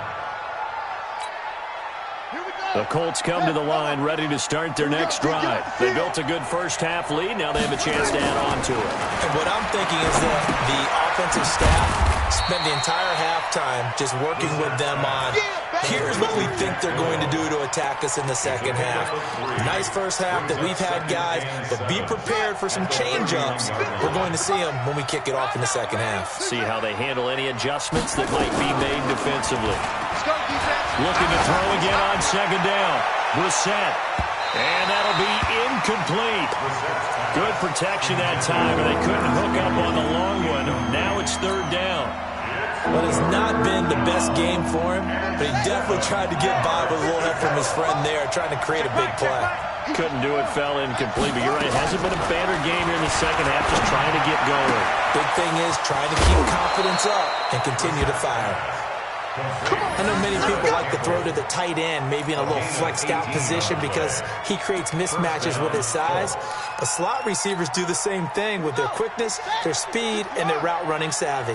Speaker 13: The Colts come to the line ready to start their next drive. They built a good 1st half lead. Now they have a chance to add on to it.
Speaker 16: And what I'm thinking is that the offensive staff spent the entire halftime just working with them on, here's what we think they're going to do to attack us in the 2nd half. Nice 1st half that we've had, guys, but be prepared for some change-ups. We're going to see them when we kick it off in the 2nd half.
Speaker 13: See how they handle any adjustments that might be made defensively. Looking to throw again on 2nd down. Brissett. And that'll be incomplete. Good protection that time, and they couldn't hook up on the long one. Now it's 3rd down.
Speaker 16: Well, it's not been the best game for him, but he definitely tried to get by with a little help from his friend there, trying to create a big play.
Speaker 13: Couldn't do it, fell incomplete, but you're right, it hasn't been a banner game here in the 2nd half, just trying to get going.
Speaker 16: Big thing is trying to keep confidence up and continue to fire. I know many people like to throw to the tight end, maybe in a little flexed out position because he creates mismatches with his size. But slot receivers do the same thing with their quickness, their speed, and their route running savvy.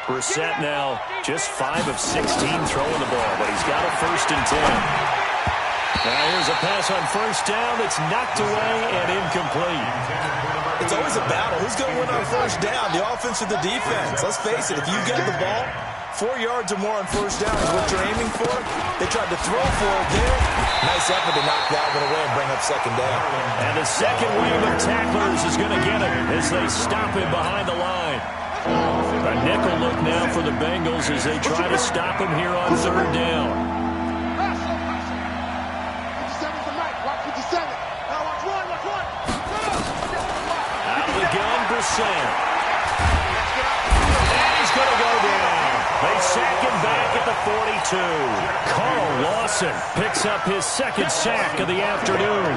Speaker 13: Brissett now just 5 of 16 throwing the ball, but he's got a 1st and 10. Now here's a pass on 1st down that's knocked away and incomplete.
Speaker 16: It's always a battle. Who's going to win on 1st down, the offense or the defense? Let's face it, if you get the ball, 4 yards or more on 1st down is what you're aiming for. They tried to throw for it there. Nice effort to knock that one away and bring up 2nd down.
Speaker 13: And the second wave of tacklers is going to get him as they stop him behind the line. A nickel look now for the Bengals as they try to stop him here on 3rd down. Wilson. And he's going to go down. They sack him back at the 42. Carl Lawson picks up his second sack of the afternoon.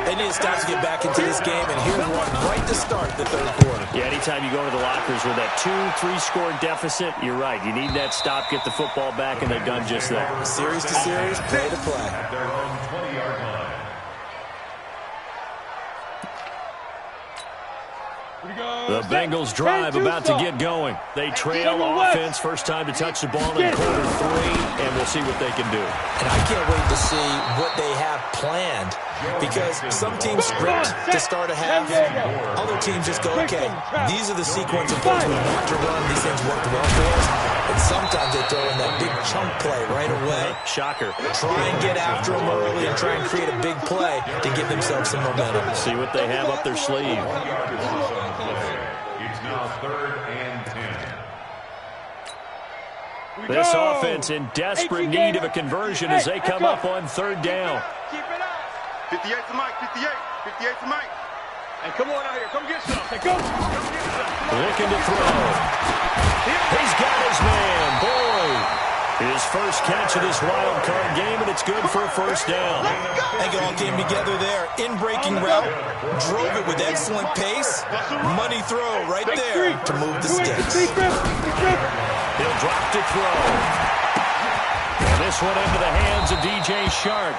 Speaker 16: They need to start to get back into this game, and here's one right to start the third quarter.
Speaker 13: Yeah, anytime you go to the lockers with that 2-3 score deficit, you're right. You need that stop, get the football back, and they've done just that.
Speaker 16: Series to series, play to play.
Speaker 17: At their own 20-yard line.
Speaker 13: The Bengals drive about to get going. They trail offense, first time to touch the ball in quarter 3, and we'll see what they can do.
Speaker 16: And I can't wait to see what they have planned, because some teams sprint to start a half. Other teams just go, okay, these are the sequence of plays we want to run. These things worked well for us. And sometimes they throw in that big chunk play right away.
Speaker 13: Shocker.
Speaker 16: Try and get after them early and try and create a big play to give themselves some momentum.
Speaker 13: See what they have up their sleeve.
Speaker 17: It's now 3rd and 10.
Speaker 13: This offense in desperate need of a conversion as they come up on 3rd down.
Speaker 15: 58 to Mike, 58 to Mike.
Speaker 14: Hey, come on out here. Come get some. Hey, go.
Speaker 13: Looking to throw. He's got his man, Boyd. His first catch of this wild card game, and it's good for a first down.
Speaker 16: I think it all came together there. In-breaking route, drove it with excellent pace. Money throw right there to move the sticks.
Speaker 13: He'll drop to throw. And this one into the hands of DJ Shark.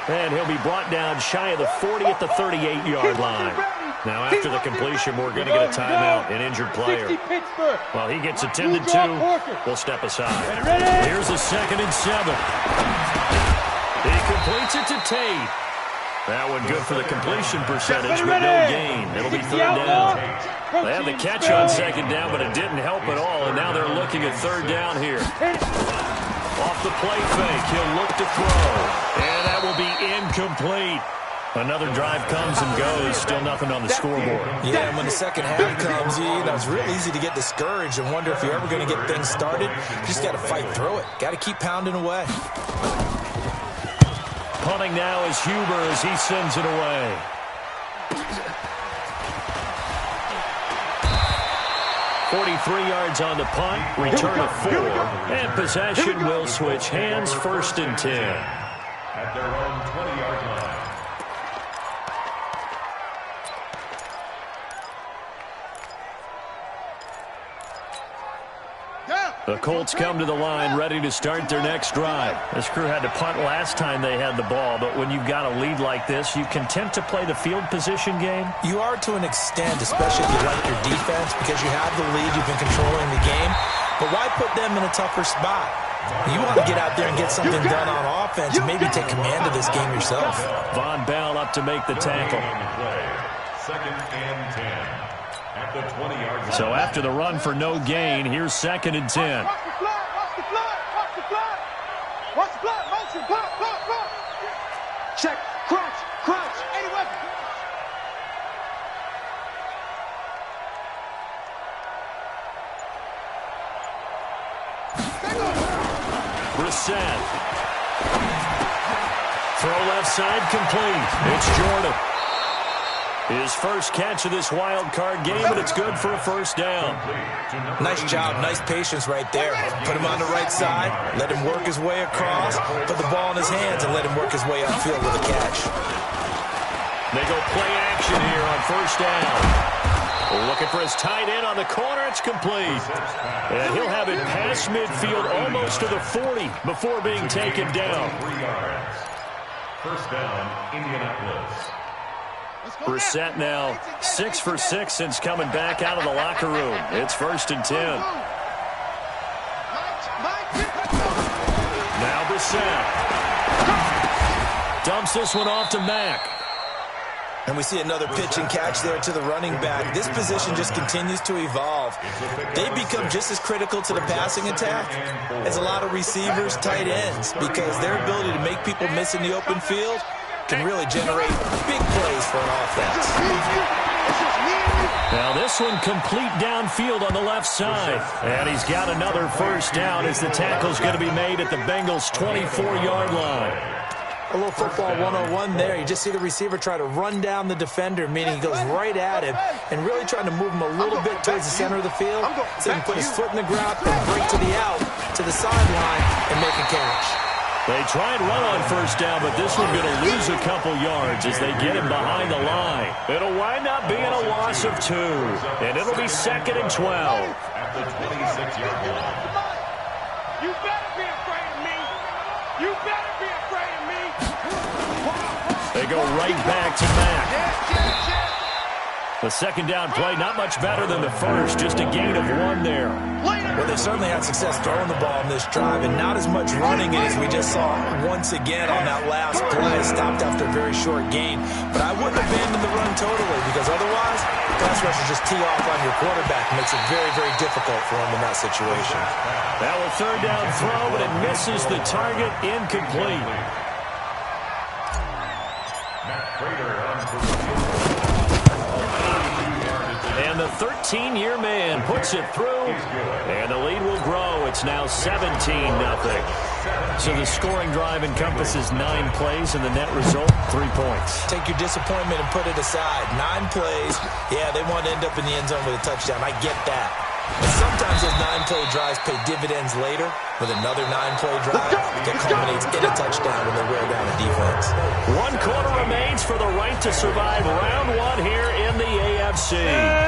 Speaker 13: And he'll be brought down shy of the 40 at the 38-yard line. Now, after the completion, we're going to get a timeout, an injured player. While he gets attended to, we'll step aside. Here's a 2nd and 7. He completes it to Tate. That one good for the completion percentage, but no gain. It'll be 3rd down. They had the catch on 2nd down, but it didn't help at all, and now they're looking at 3rd down here. Off the play fake, he'll look to throw, and that will be incomplete. Another drive comes and goes, still nothing on the scoreboard.
Speaker 16: Yeah, and when the second half comes, it's real easy to get discouraged and wonder if you're ever going to get things started. You just got to fight through it. Got to keep pounding away.
Speaker 13: Punting now is Huber as he sends it away. .43 yards on the punt, return of 4, and possession will switch hands, 1st and 10.
Speaker 17: At their own 20-yard line.
Speaker 13: The Colts come to the line ready to start their next drive. This crew had to punt last time they had the ball, but when you've got a lead like this, you content to play the field position game?
Speaker 16: You are to an extent, especially if you like your defense, because you have the lead, you've been controlling the game. But why put them in a tougher spot? You want to get out there and get something done on offense and maybe take command of this game yourself.
Speaker 13: Von Bell up to make the tackle.
Speaker 17: 2nd and 10. At the 20-yard line.
Speaker 13: So after the run for no gain, here's 2nd and 10.
Speaker 14: Watch the flat, watch the flat, watch the flat. Watch the flat, motion, block. Check, crunch, any weapon.
Speaker 13: Brissett. Throw left side complete. It's Jordan. His first catch of this wild card game, but it's good for a 1st down.
Speaker 16: Nice job, nice patience right there. Put him on the right side, let him work his way across, put the ball in his hands, and let him work his way upfield with a catch.
Speaker 13: They go play action here on 1st down. Looking for his tight end on the corner. It's complete. And he'll have it past midfield almost to the 40 before being taken down.
Speaker 17: 3 yards. 1st down, Indianapolis.
Speaker 13: Brissett now 6 for 6 since coming back out of the locker room. It's 1st and 10. Now Brissett dumps this one off to Mack.
Speaker 16: And we see another pitch and catch there to the running back. This position just continues to evolve. They become just as critical to the passing attack as a lot of receivers, tight ends, because their ability to make people miss in the open field can really generate big plays for an offense.
Speaker 13: Now this one complete downfield on the left side. And he's got another 1st down as the tackle's going to be made at the Bengals' 24-yard line.
Speaker 16: A little football 101 there. You just see the receiver try to run down the defender, meaning he goes right at him and really trying to move him a little bit towards the center of the field so he can put his foot in the ground and break to the out, to the sideline, and make a catch.
Speaker 13: They try and run on first down, but this one's going to lose a couple yards as they get him behind the line. It'll wind up being a loss of 2, and it'll be 2nd and 12.
Speaker 17: At the 26-yard line.
Speaker 14: You better be afraid of me. You better be afraid of me.
Speaker 13: They go right back to Mack. The second down play, not much better than the first, just a gain of 1 there.
Speaker 16: Well, they certainly had success throwing the ball in this drive, and not as much running as we just saw once again on that last play. Stopped after a very short gain. But I wouldn't abandon the run totally, because otherwise, pass rushers just tee off on your quarterback. It makes it very, very difficult for him in that situation.
Speaker 13: Now a third down throw, but it misses the target, incomplete.
Speaker 17: Matt Prater on first.
Speaker 13: And the 13-year man puts it through, and the lead will grow. It's now 17-0. So the scoring drive encompasses 9 plays, and the net result, 3 points.
Speaker 16: Take your disappointment and put it aside. 9 plays. Yeah, they want to end up in the end zone with a touchdown. I get that. But sometimes those 9-play drives pay dividends later with another 9-play drive that culminates in a touchdown when they wear down a defense.
Speaker 13: 1 quarter remains for the right to survive round 1 here in the AFC.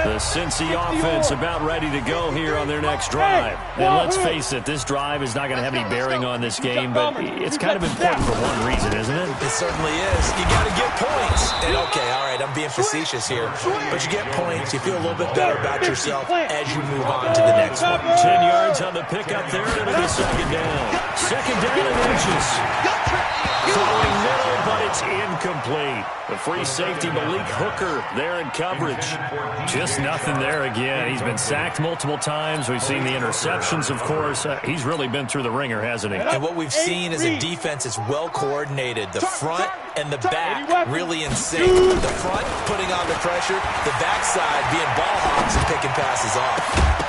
Speaker 13: The Cincy offense about ready to go here on their next drive. And let's face it, this drive is not going to have any bearing on this game, but it's kind of important for one reason, isn't it?
Speaker 16: It certainly is. You got to get points. And okay, all right, I'm being facetious here, but you get points, you feel a little bit better about yourself as you move on to the next one.
Speaker 13: 10 yards on the pickup there, and it'll be second down. Second down and inches. Throwing middle, but it's incomplete. The free safety, Malik Hooker, there in coverage. Just nothing there again. He's been sacked multiple times. We've seen the interceptions, of course. He's really been through the ringer, hasn't he?
Speaker 16: And what we've seen is a defense that's well coordinated. The front and the back really in sync. The front putting on the pressure, the backside being ball hawks and picking passes off.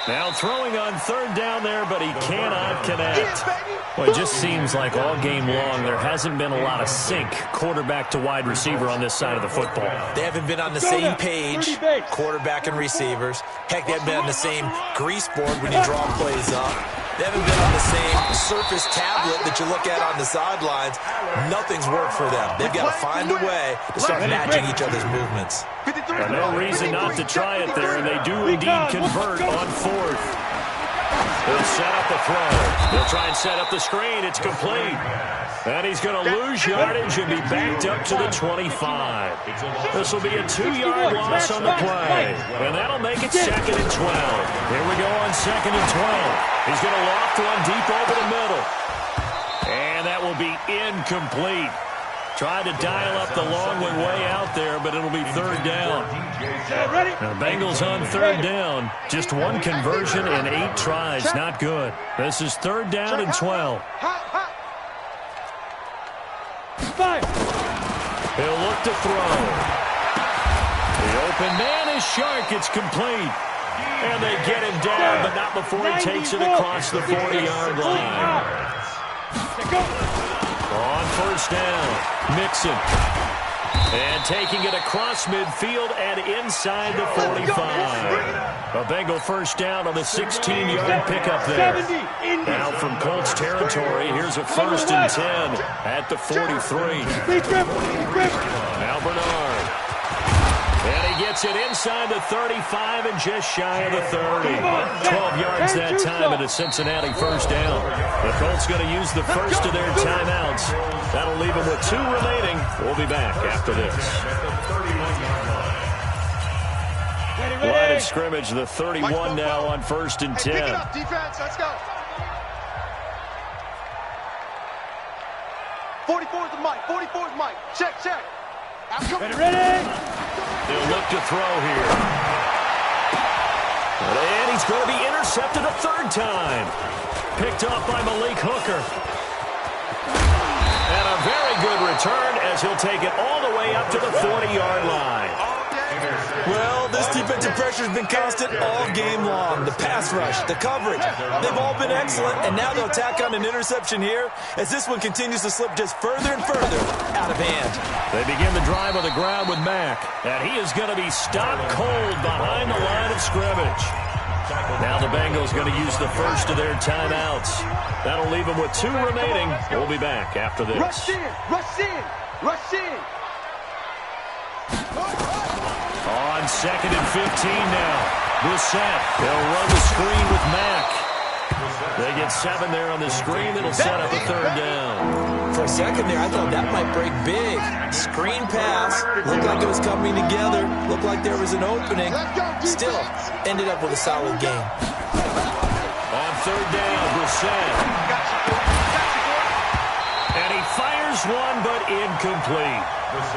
Speaker 13: Now throwing on third down there, but he cannot connect. Well, it just seems like all game long there hasn't been a lot of sync quarterback to wide receiver on this side of the football.
Speaker 16: They haven't been on the same page, quarterback and receivers. Heck, they haven't been on the same grease board when you draw plays up. They haven't been on the same surface tablet that you look at on the sidelines. Nothing's worked for them. They've got to find a way to start matching each other's movements.
Speaker 13: No reason not to try it there, and they do indeed convert on fourth. They'll set up the throw. They'll try and set up the screen. It's complete. And he's going to lose yardage and be backed up to the 25. This will be a 2-yard loss on the play. And that'll make it second and 12. Here we go on second and 12. He's going to loft one deep over the middle. And that will be incomplete. Tried to dial up the long one way out there, but it'll be third down. Now, Bengals on third down. Just 1 conversion and 8 tries. Not good. This is third down and 12. He'll look to throw. The open man is Shark. It's complete. And they get him down, but not before he takes it across the 40-yard line. On first down, Mixon. And taking it across midfield and inside the 45. A Bengal first down on the 16-yard pickup there. Now from Colts territory, here's a first and 10 at the 43. Now Bernard. And he gets it inside the 35 and just shy of the 30. 12 yards that time at a Cincinnati first down. The Colts going to use the first of their timeouts. That'll leave them with 2 remaining. We'll be back after this. Line of scrimmage, the 31 now on first and 10.
Speaker 15: Pick it up, defense. Let's go. 44 is the mic. 44 is Mike. Check, check.
Speaker 14: Ready?
Speaker 13: He'll look to throw here. And he's going to be intercepted a third time. Picked up by Malik Hooker. And a very good return as he'll take it all the way up to the 40-yard line.
Speaker 16: Well, this defensive pressure has been constant all game long. The pass rush, the coverage, they've all been excellent, and now they'll tack on an interception here as this one continues to slip just further and further out of hand.
Speaker 13: They begin the drive on the ground with Mack, and he is going to be stopped cold behind the line of scrimmage. Now the Bengals going to use the first of their timeouts. That'll leave them with 2 remaining. We'll be back after this.
Speaker 14: Rush in, rush in, rush in.
Speaker 13: On 2nd and 15 now. Brissett, they'll run the screen with Mack. They get 7 there on the screen. That'll set up a 3rd down.
Speaker 16: For a second there, I thought that might break big. Screen pass. Looked like it was coming together. Looked like there was an opening. Still, ended up with a solid game.
Speaker 13: On 3rd down, Brissett. And he fires one, but incomplete.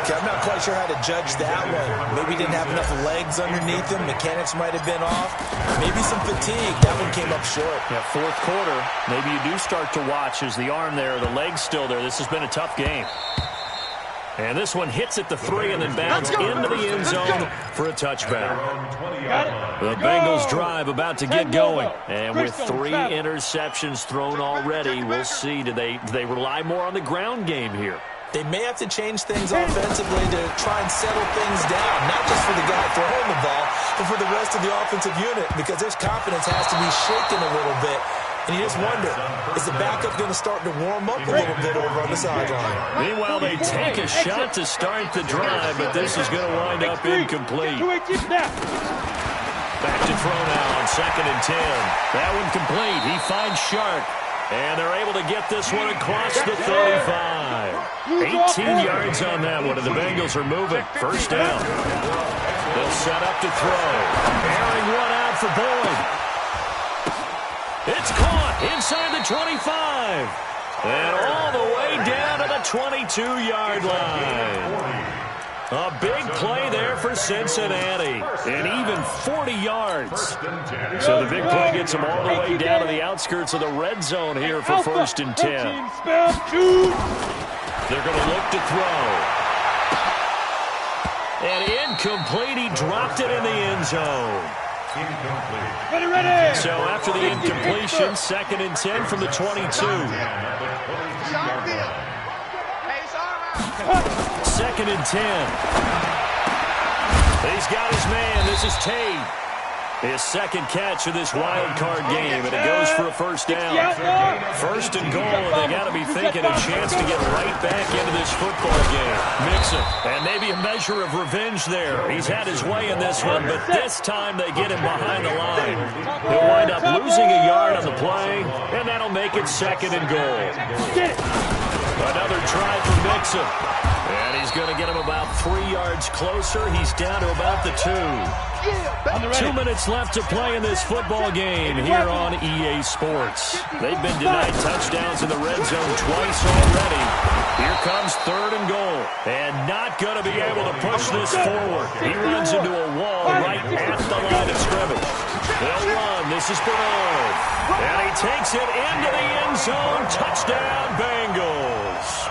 Speaker 16: Okay, I'm not quite sure how to judge that one. Maybe he didn't have enough legs underneath him. Mechanics might have been off. Maybe some fatigue. That one came up short.
Speaker 13: Yeah, 4th quarter. Maybe you do start to watch as the arm there, the leg's still there. This has been a tough game. And this one hits at the 3 and then bounds into the end zone for a touchback. The Bengals drive about to get going. And with 3 interceptions thrown already, we'll see. Do they rely more on the ground game here?
Speaker 16: They may have to change things offensively to try and settle things down, not just for the guy throwing the ball, but for the rest of the offensive unit, because their confidence has to be shaken a little bit. And you just wonder, is the backup going to start to warm up a little bit over on the sideline?
Speaker 13: Meanwhile, they take a shot to start the drive, but this is going to wind up incomplete. Back to throw now on 2nd and 10. That one complete. He finds Shark. And they're able to get this one across the 35. 18 yards on that one, and the Bengals are moving. 1st down. They'll set up to throw. Airing one out for Boyd. It's caught inside the 25. And all the way down to the 22-yard line. A big play there for Cincinnati, and even 40 yards. So the big play gets them all the way down to the outskirts of the red zone here for 1st and 10. They're going to look to throw. And incomplete. He dropped it in the end zone.
Speaker 14: Ready.
Speaker 13: So after the incompletion, 2nd and 10 from the 22. 2nd and 10. He's got his man. This is Tate. His 2nd catch of this wild card game, and it goes for a 1st down. 1st and goal, and they got to be thinking a chance to get right back into this football game. Mixon, and maybe a measure of revenge there. He's had his way in this one, but this time they get him behind the line. He'll wind up losing a yard on the play, and that'll make it 2nd and goal. Another try for Mixon. And he's going to get him about 3 yards closer. He's down to about the 2. 2 minutes left to play in this football game here on EA Sports. They've been denied touchdowns in the red zone twice already. Here comes 3rd and goal. And not going to be able to push this forward. He runs into a wall right at the line of scrimmage. They'll run. This is Bernard. And he takes it into the end zone. Touchdown, Bengals.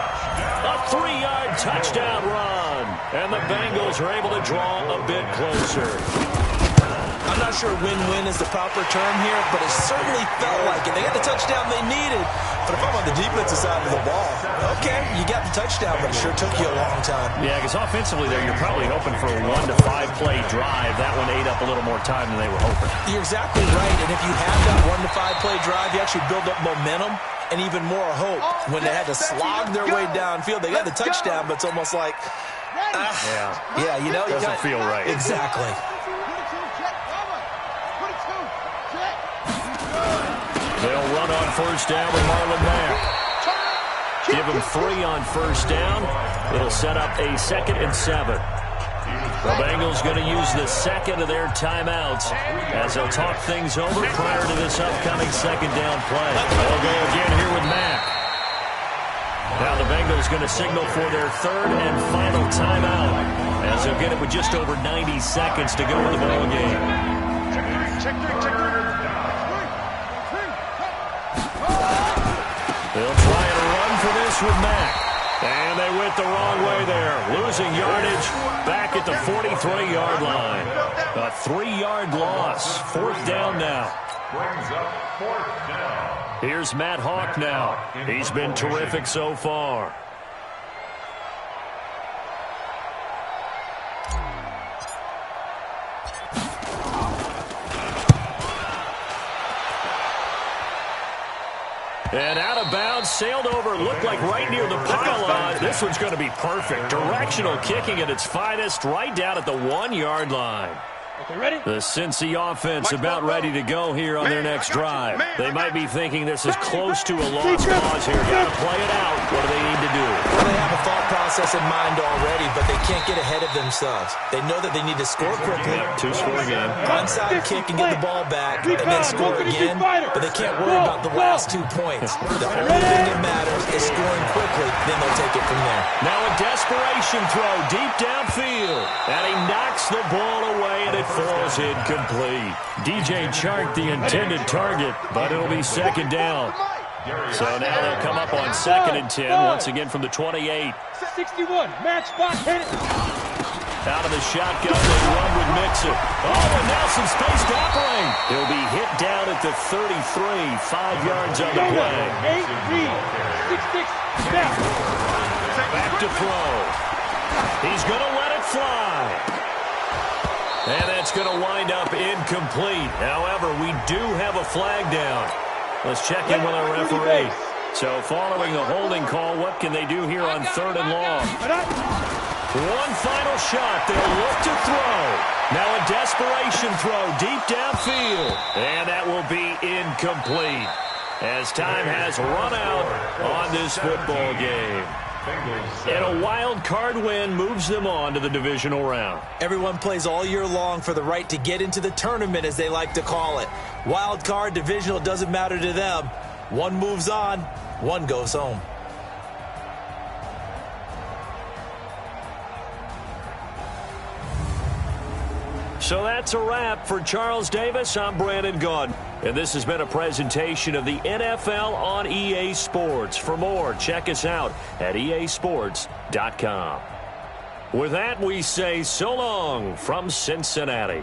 Speaker 13: A 3-yard touchdown run. And the Bengals are able to draw a bit closer.
Speaker 16: I'm not sure win-win is the proper term here, but it certainly felt like it. They got the touchdown they needed. But if I'm on the defensive side of the ball, okay, you got the touchdown, but it sure took you a long time.
Speaker 13: Yeah, because offensively there, you're probably hoping for a 1 to 5 play drive. That one ate up a little more time than they were hoping.
Speaker 16: You're exactly right. And if you have that 1 to 5 play drive, you actually build up momentum and even more hope. When they had to slog their way downfield, they got the touchdown, but it's almost like, you know,
Speaker 13: it doesn't feel right.
Speaker 16: Exactly.
Speaker 13: They'll run on 1st down with Marlon Mack. Give him 3 on 1st down. It'll set up a 2nd and 7. The Bengals going to use the 2nd of their timeouts as they'll talk things over prior to this upcoming 2nd down play. They'll go again here with Mack. Now the Bengals going to signal for their 3rd and final timeout as they'll get it with just over 90 seconds to go in the ball game. They'll try and run for this with Mack. And they went the wrong way there, losing yardage back at the 43-yard line. A 3-yard loss, 4th down now.
Speaker 17: Brings up 4th down.
Speaker 13: Here's Matt Hawk now. He's been terrific so far. And out of bounds, sailed over, looked like right near the pylon. This one's going to be perfect. Directional kicking at its finest, right down at the 1-yard line.
Speaker 14: Ready?
Speaker 13: The Cincy offense about ready to go here on their next drive. They might be thinking this is close to a lost cause here. Got to play it out. What do they need to do?
Speaker 16: Well, they have a thought process in mind already, but they can't get ahead of themselves. They know that they need to score quickly.
Speaker 13: 2-score game.
Speaker 16: Onside kick and get the ball back, and then score again. But they can't worry about the last 2 points. The only thing that matters is scoring quickly. Then they'll take it from there.
Speaker 13: Now a desperation throw deep downfield. And he knocks the ball away, and it falls incomplete. DJ Chark, the intended target, but it'll be 2nd down. So now they'll come up on 2nd and 10, once again from the 28.
Speaker 14: 61, match spot, hit it.
Speaker 13: Out of the shotgun, they run with Mixon. Oh, and Nelson spaced operate. He'll be hit down at the 33, 5 yards on the play.
Speaker 14: 8-3, 6-6, snap.
Speaker 13: Back to throw. He's going to let it fly. And that's going to wind up incomplete. However, we do have a flag down. Let's check in with our referee. So following the holding call, what can they do here on 3rd and long? One final shot. They'll look to throw. Now a desperation throw deep downfield. And that will be incomplete as time has run out on this football game. And a wild card win moves them on to the divisional round.
Speaker 16: Everyone plays all year long for the right to get into the tournament, as they like to call it. Wild card, divisional, doesn't matter to them. One moves on, one goes home.
Speaker 13: So that's a wrap for Charles Davis. I'm Brandon Gunn. And this has been a presentation of the NFL on EA Sports. For more, check us out at easports.com. With that, we say so long from Cincinnati.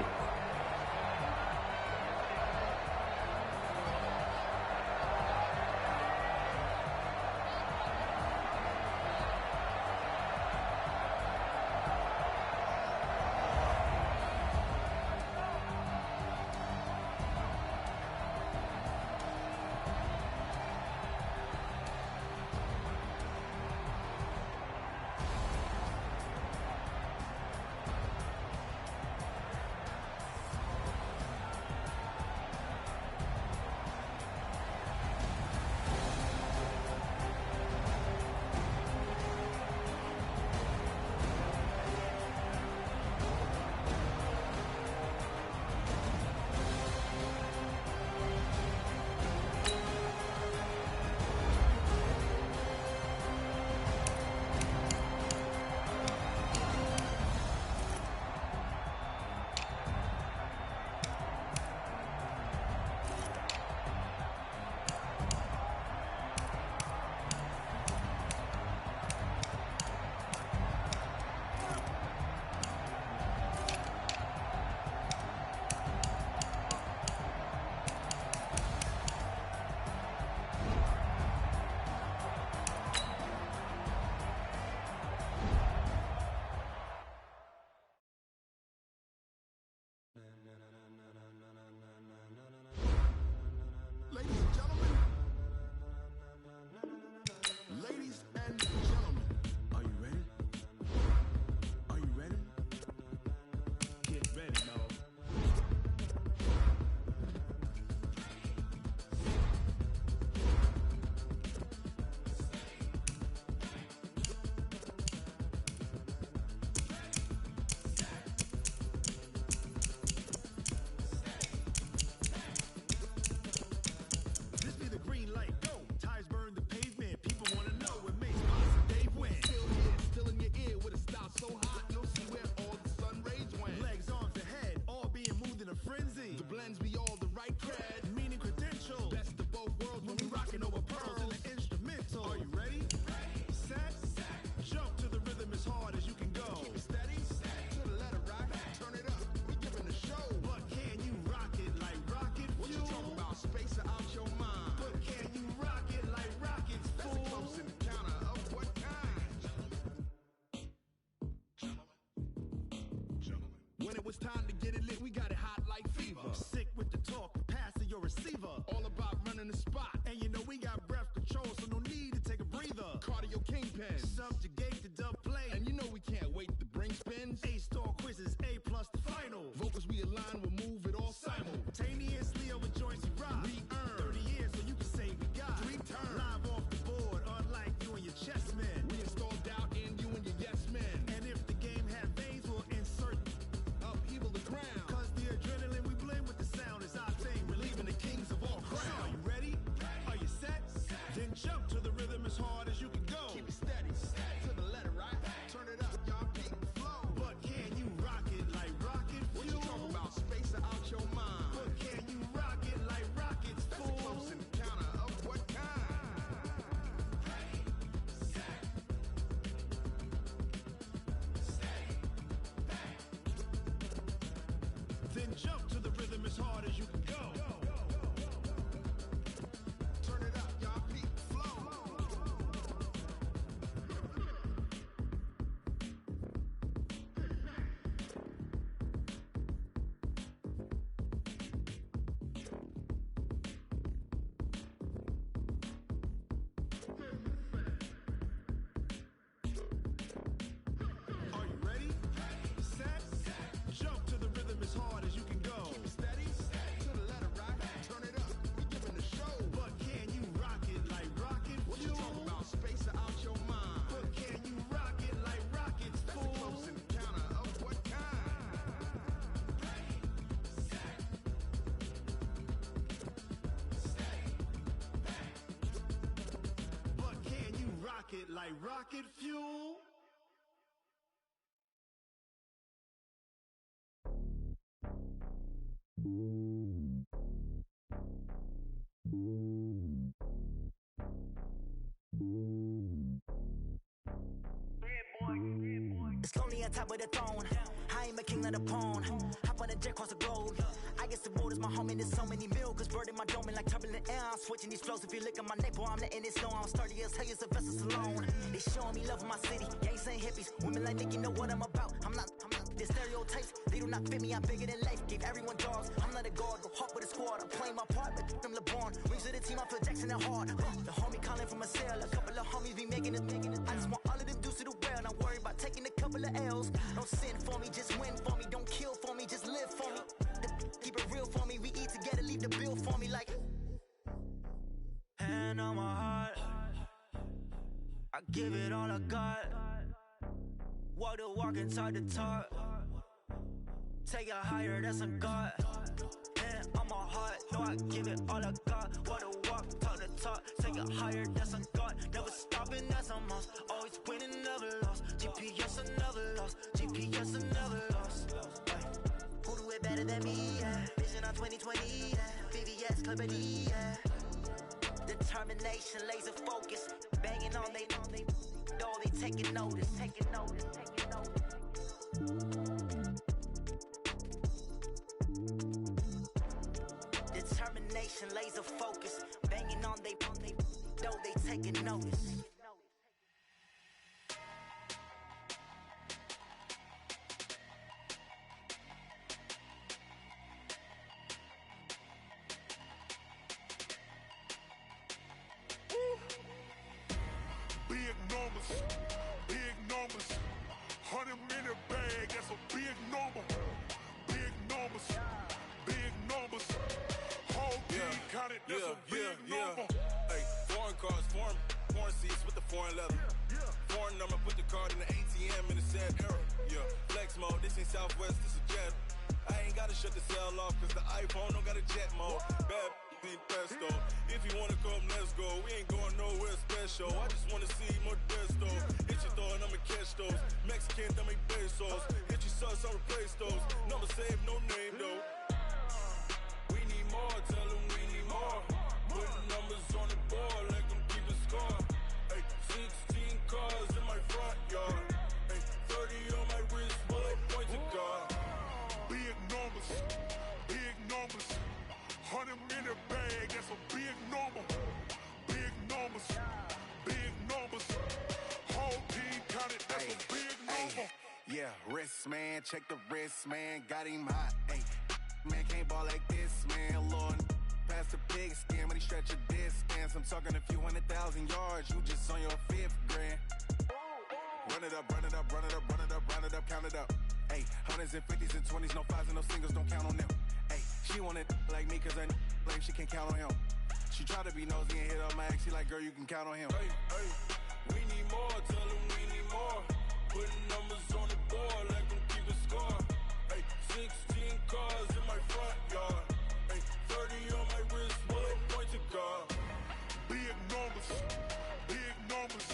Speaker 18: get it lit, we got it hot like fever. Sick with the talk, passing your receiver. All about running the spot. And you know we got breath control, so no need to take a breather. Cardio kingpin, subjugate the dub play. And you know we can't wait to bring spins. A-star quizzes, A+ the final. Vocals we align, we'll move it all simultaneously over joints we rock. We earn 30 years, so you can say we got 3 turns. Live off the board, unlike you and your chess men. We installed doubt in you and your yes men. And if the game had veins, we'll insert upheaval the crown. Cause the adrenaline we blend with the sound is our thing. We're leaving the kings of all crowns. Are you ready? Are you set? Then jump to the rhythm as hard as you can go. Keep it steady, to the letter, right? Turn it up, y'all, peak the flow. But can you rock it like rocket fuel? What you talking about? Space out your mind. But can you rock it like rockets, fool? That's a close encounter of what kind? Ready, set, stay back. Then jump to the rhythm as hard as you can go. Turn it up, y'all, peak the flow. Are you ready? Set, jump to the rhythm as hard as you can go. Keep it steady, to the letter, right? Turn it up, we giving the show. But can you rock it like rocket fuel? What you talking about? Space out your mind. But can you rock it like rockets, fool? That's a close encounter of what kind? Ready, set, stay back. But can you rock it like rocket fuel?
Speaker 9: It's lonely on top of the throne. I am a king of the pawn. Hop on a jet across the globe. I guess the world is my home and there's so many milkers burning my dome and like turbulent air. I'm switching these flows. If you look at my neck, boy, I'm letting it snow. I'm sturdy as hell as a vessel alone. They showing me love in my city. Gangs ain't hippies. Women like Nick, you know what I'm about. I'm not the stereotypes. They do not fit me. I'm bigger than life. Give everyone dogs. I'm not a guard. Go hard with a squad. I'm playing my part, but them LeBron. Rings to the team. I feel Jackson and hard. The homie calling from a cell. A couple of homies be making it. I just want all of them dudes to do well. Not worry about taking a couple of L's. Don't sin for me, just win for me. Don't kill for me, just live for me. Keep it real for me. We eat together, leave the bill for me like. Hand on my heart, I give it all I got. Walk the walk and talk the talk. Take it higher, that's a God. Hand on my heart, no, I give it all I got. Walk the walk, talk the talk. Take it higher, that's a God. Never stopping, that's a must. Always winning, never lost. GPS, I never lost. GPS, I never lost. Who do it better than me? Yeah. Vision on 2020. Yeah. VVS, Clippity. Yeah. Determination, laser focus. Banging on they, though they taking notice. Taking notice, taking notice. Determination, laser focus. Banging on they, though they taking notice.
Speaker 6: Big numbers, 100 minute bag, that's a big number. Big numbers, big numbers. Whole team counted, that's a big number.
Speaker 7: Hey, foreign cars, foreign seats with the foreign leather. Foreign number, put the card in the ATM in the sad era. Yeah, flex mode, this ain't Southwest, this is jet. I ain't gotta shut the cell off, cause the iPhone don't got a jet mode. Bad ain't pesto. If you wanna come, let's go. We ain't going nowhere special. I just wanna see Modesto. Hit your thought, I'ma catch those. Mexican, dummy pesos. Hit your sus, I'll replace those. Number saved, no name though. We need more, tell them we need more. Putting numbers on the board, like them keep a score. Hey, 16 cars in my front yard. Hey, 30 on my wrist, while I point to God.
Speaker 6: Big numbers, big numbers. 100 minute bag, that's a big number. Big numbers, big numbers. Whole team counted, that's a big number.
Speaker 8: Yeah, wrist, man, check the wrist, man, got him hot, ayy. Man, can't ball like this, man, Lord. Past the pig skin, but he stretch a distance. I'm talking a few 100,000 yards, you just on your 5th grand. Run it up, run it up, run it up, run it up, run it up, count it up. Ayy, 100s and 50s and 20s, no 5s and no singles, don't count on them. Ayy, she want it like me, cause I like she can count on him. She try to be nosy and hit on my ex, she like, girl, you can count on him.
Speaker 7: Hey, hey, we need more, tell them we need more. Putting numbers on the board, like them keep a score. Hey, 16 cars in my front yard. Hey, 30 on my wrist, what a point to guard.
Speaker 6: Big numbers, big numbers.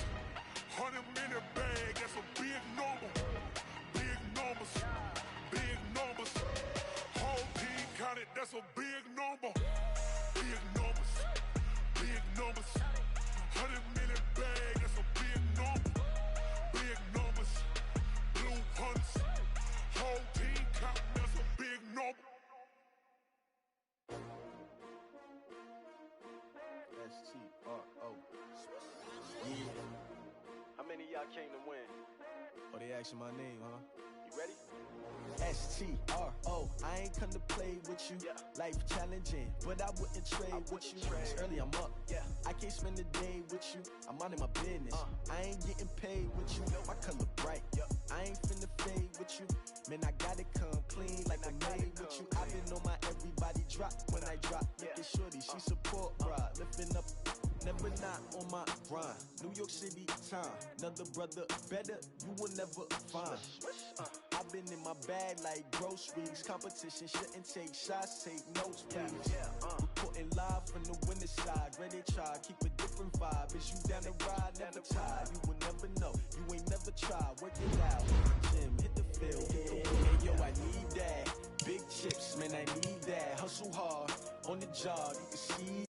Speaker 6: 100-minute bag, that's a big number. Big numbers, big numbers. Whole team counted, that's a big number. Big numbers, big numbers. 100-minute bag, that's a big number. Big numbers, blue hunts. Whole team counting, that's a big number.
Speaker 5: S-T-R-O. Yeah. How many of y'all came to win? Oh, they asking my name, huh? You ready? S-T-R-O. I ain't come to play with you. Yeah. Life challenging, but I wouldn't trade with you. It's early, I'm up. Yeah. I can't spend a day with you. I'm minding my business. I ain't getting paid with you. My color bright. I ain't finna fade with you. Man, I gotta come clean like I'm made with you. I've been on my everybody drop. When I drop, look at shorty, she support, bruh. Lifting up, never not on my grind. New York City time, another brother better, you will never find. I've been in my bag like groceries. Competition shouldn't take shots, take notes, please. Reporting live from the winning side. Ready to try, keep a different vibe. Is you down the ride, never tired. You will never know, you ain't never tried. Work it out, gym, hit the field, hit the wheel. Hey, yo, I need that. Big chips, man, I need that. Hustle hard, on the job, you can see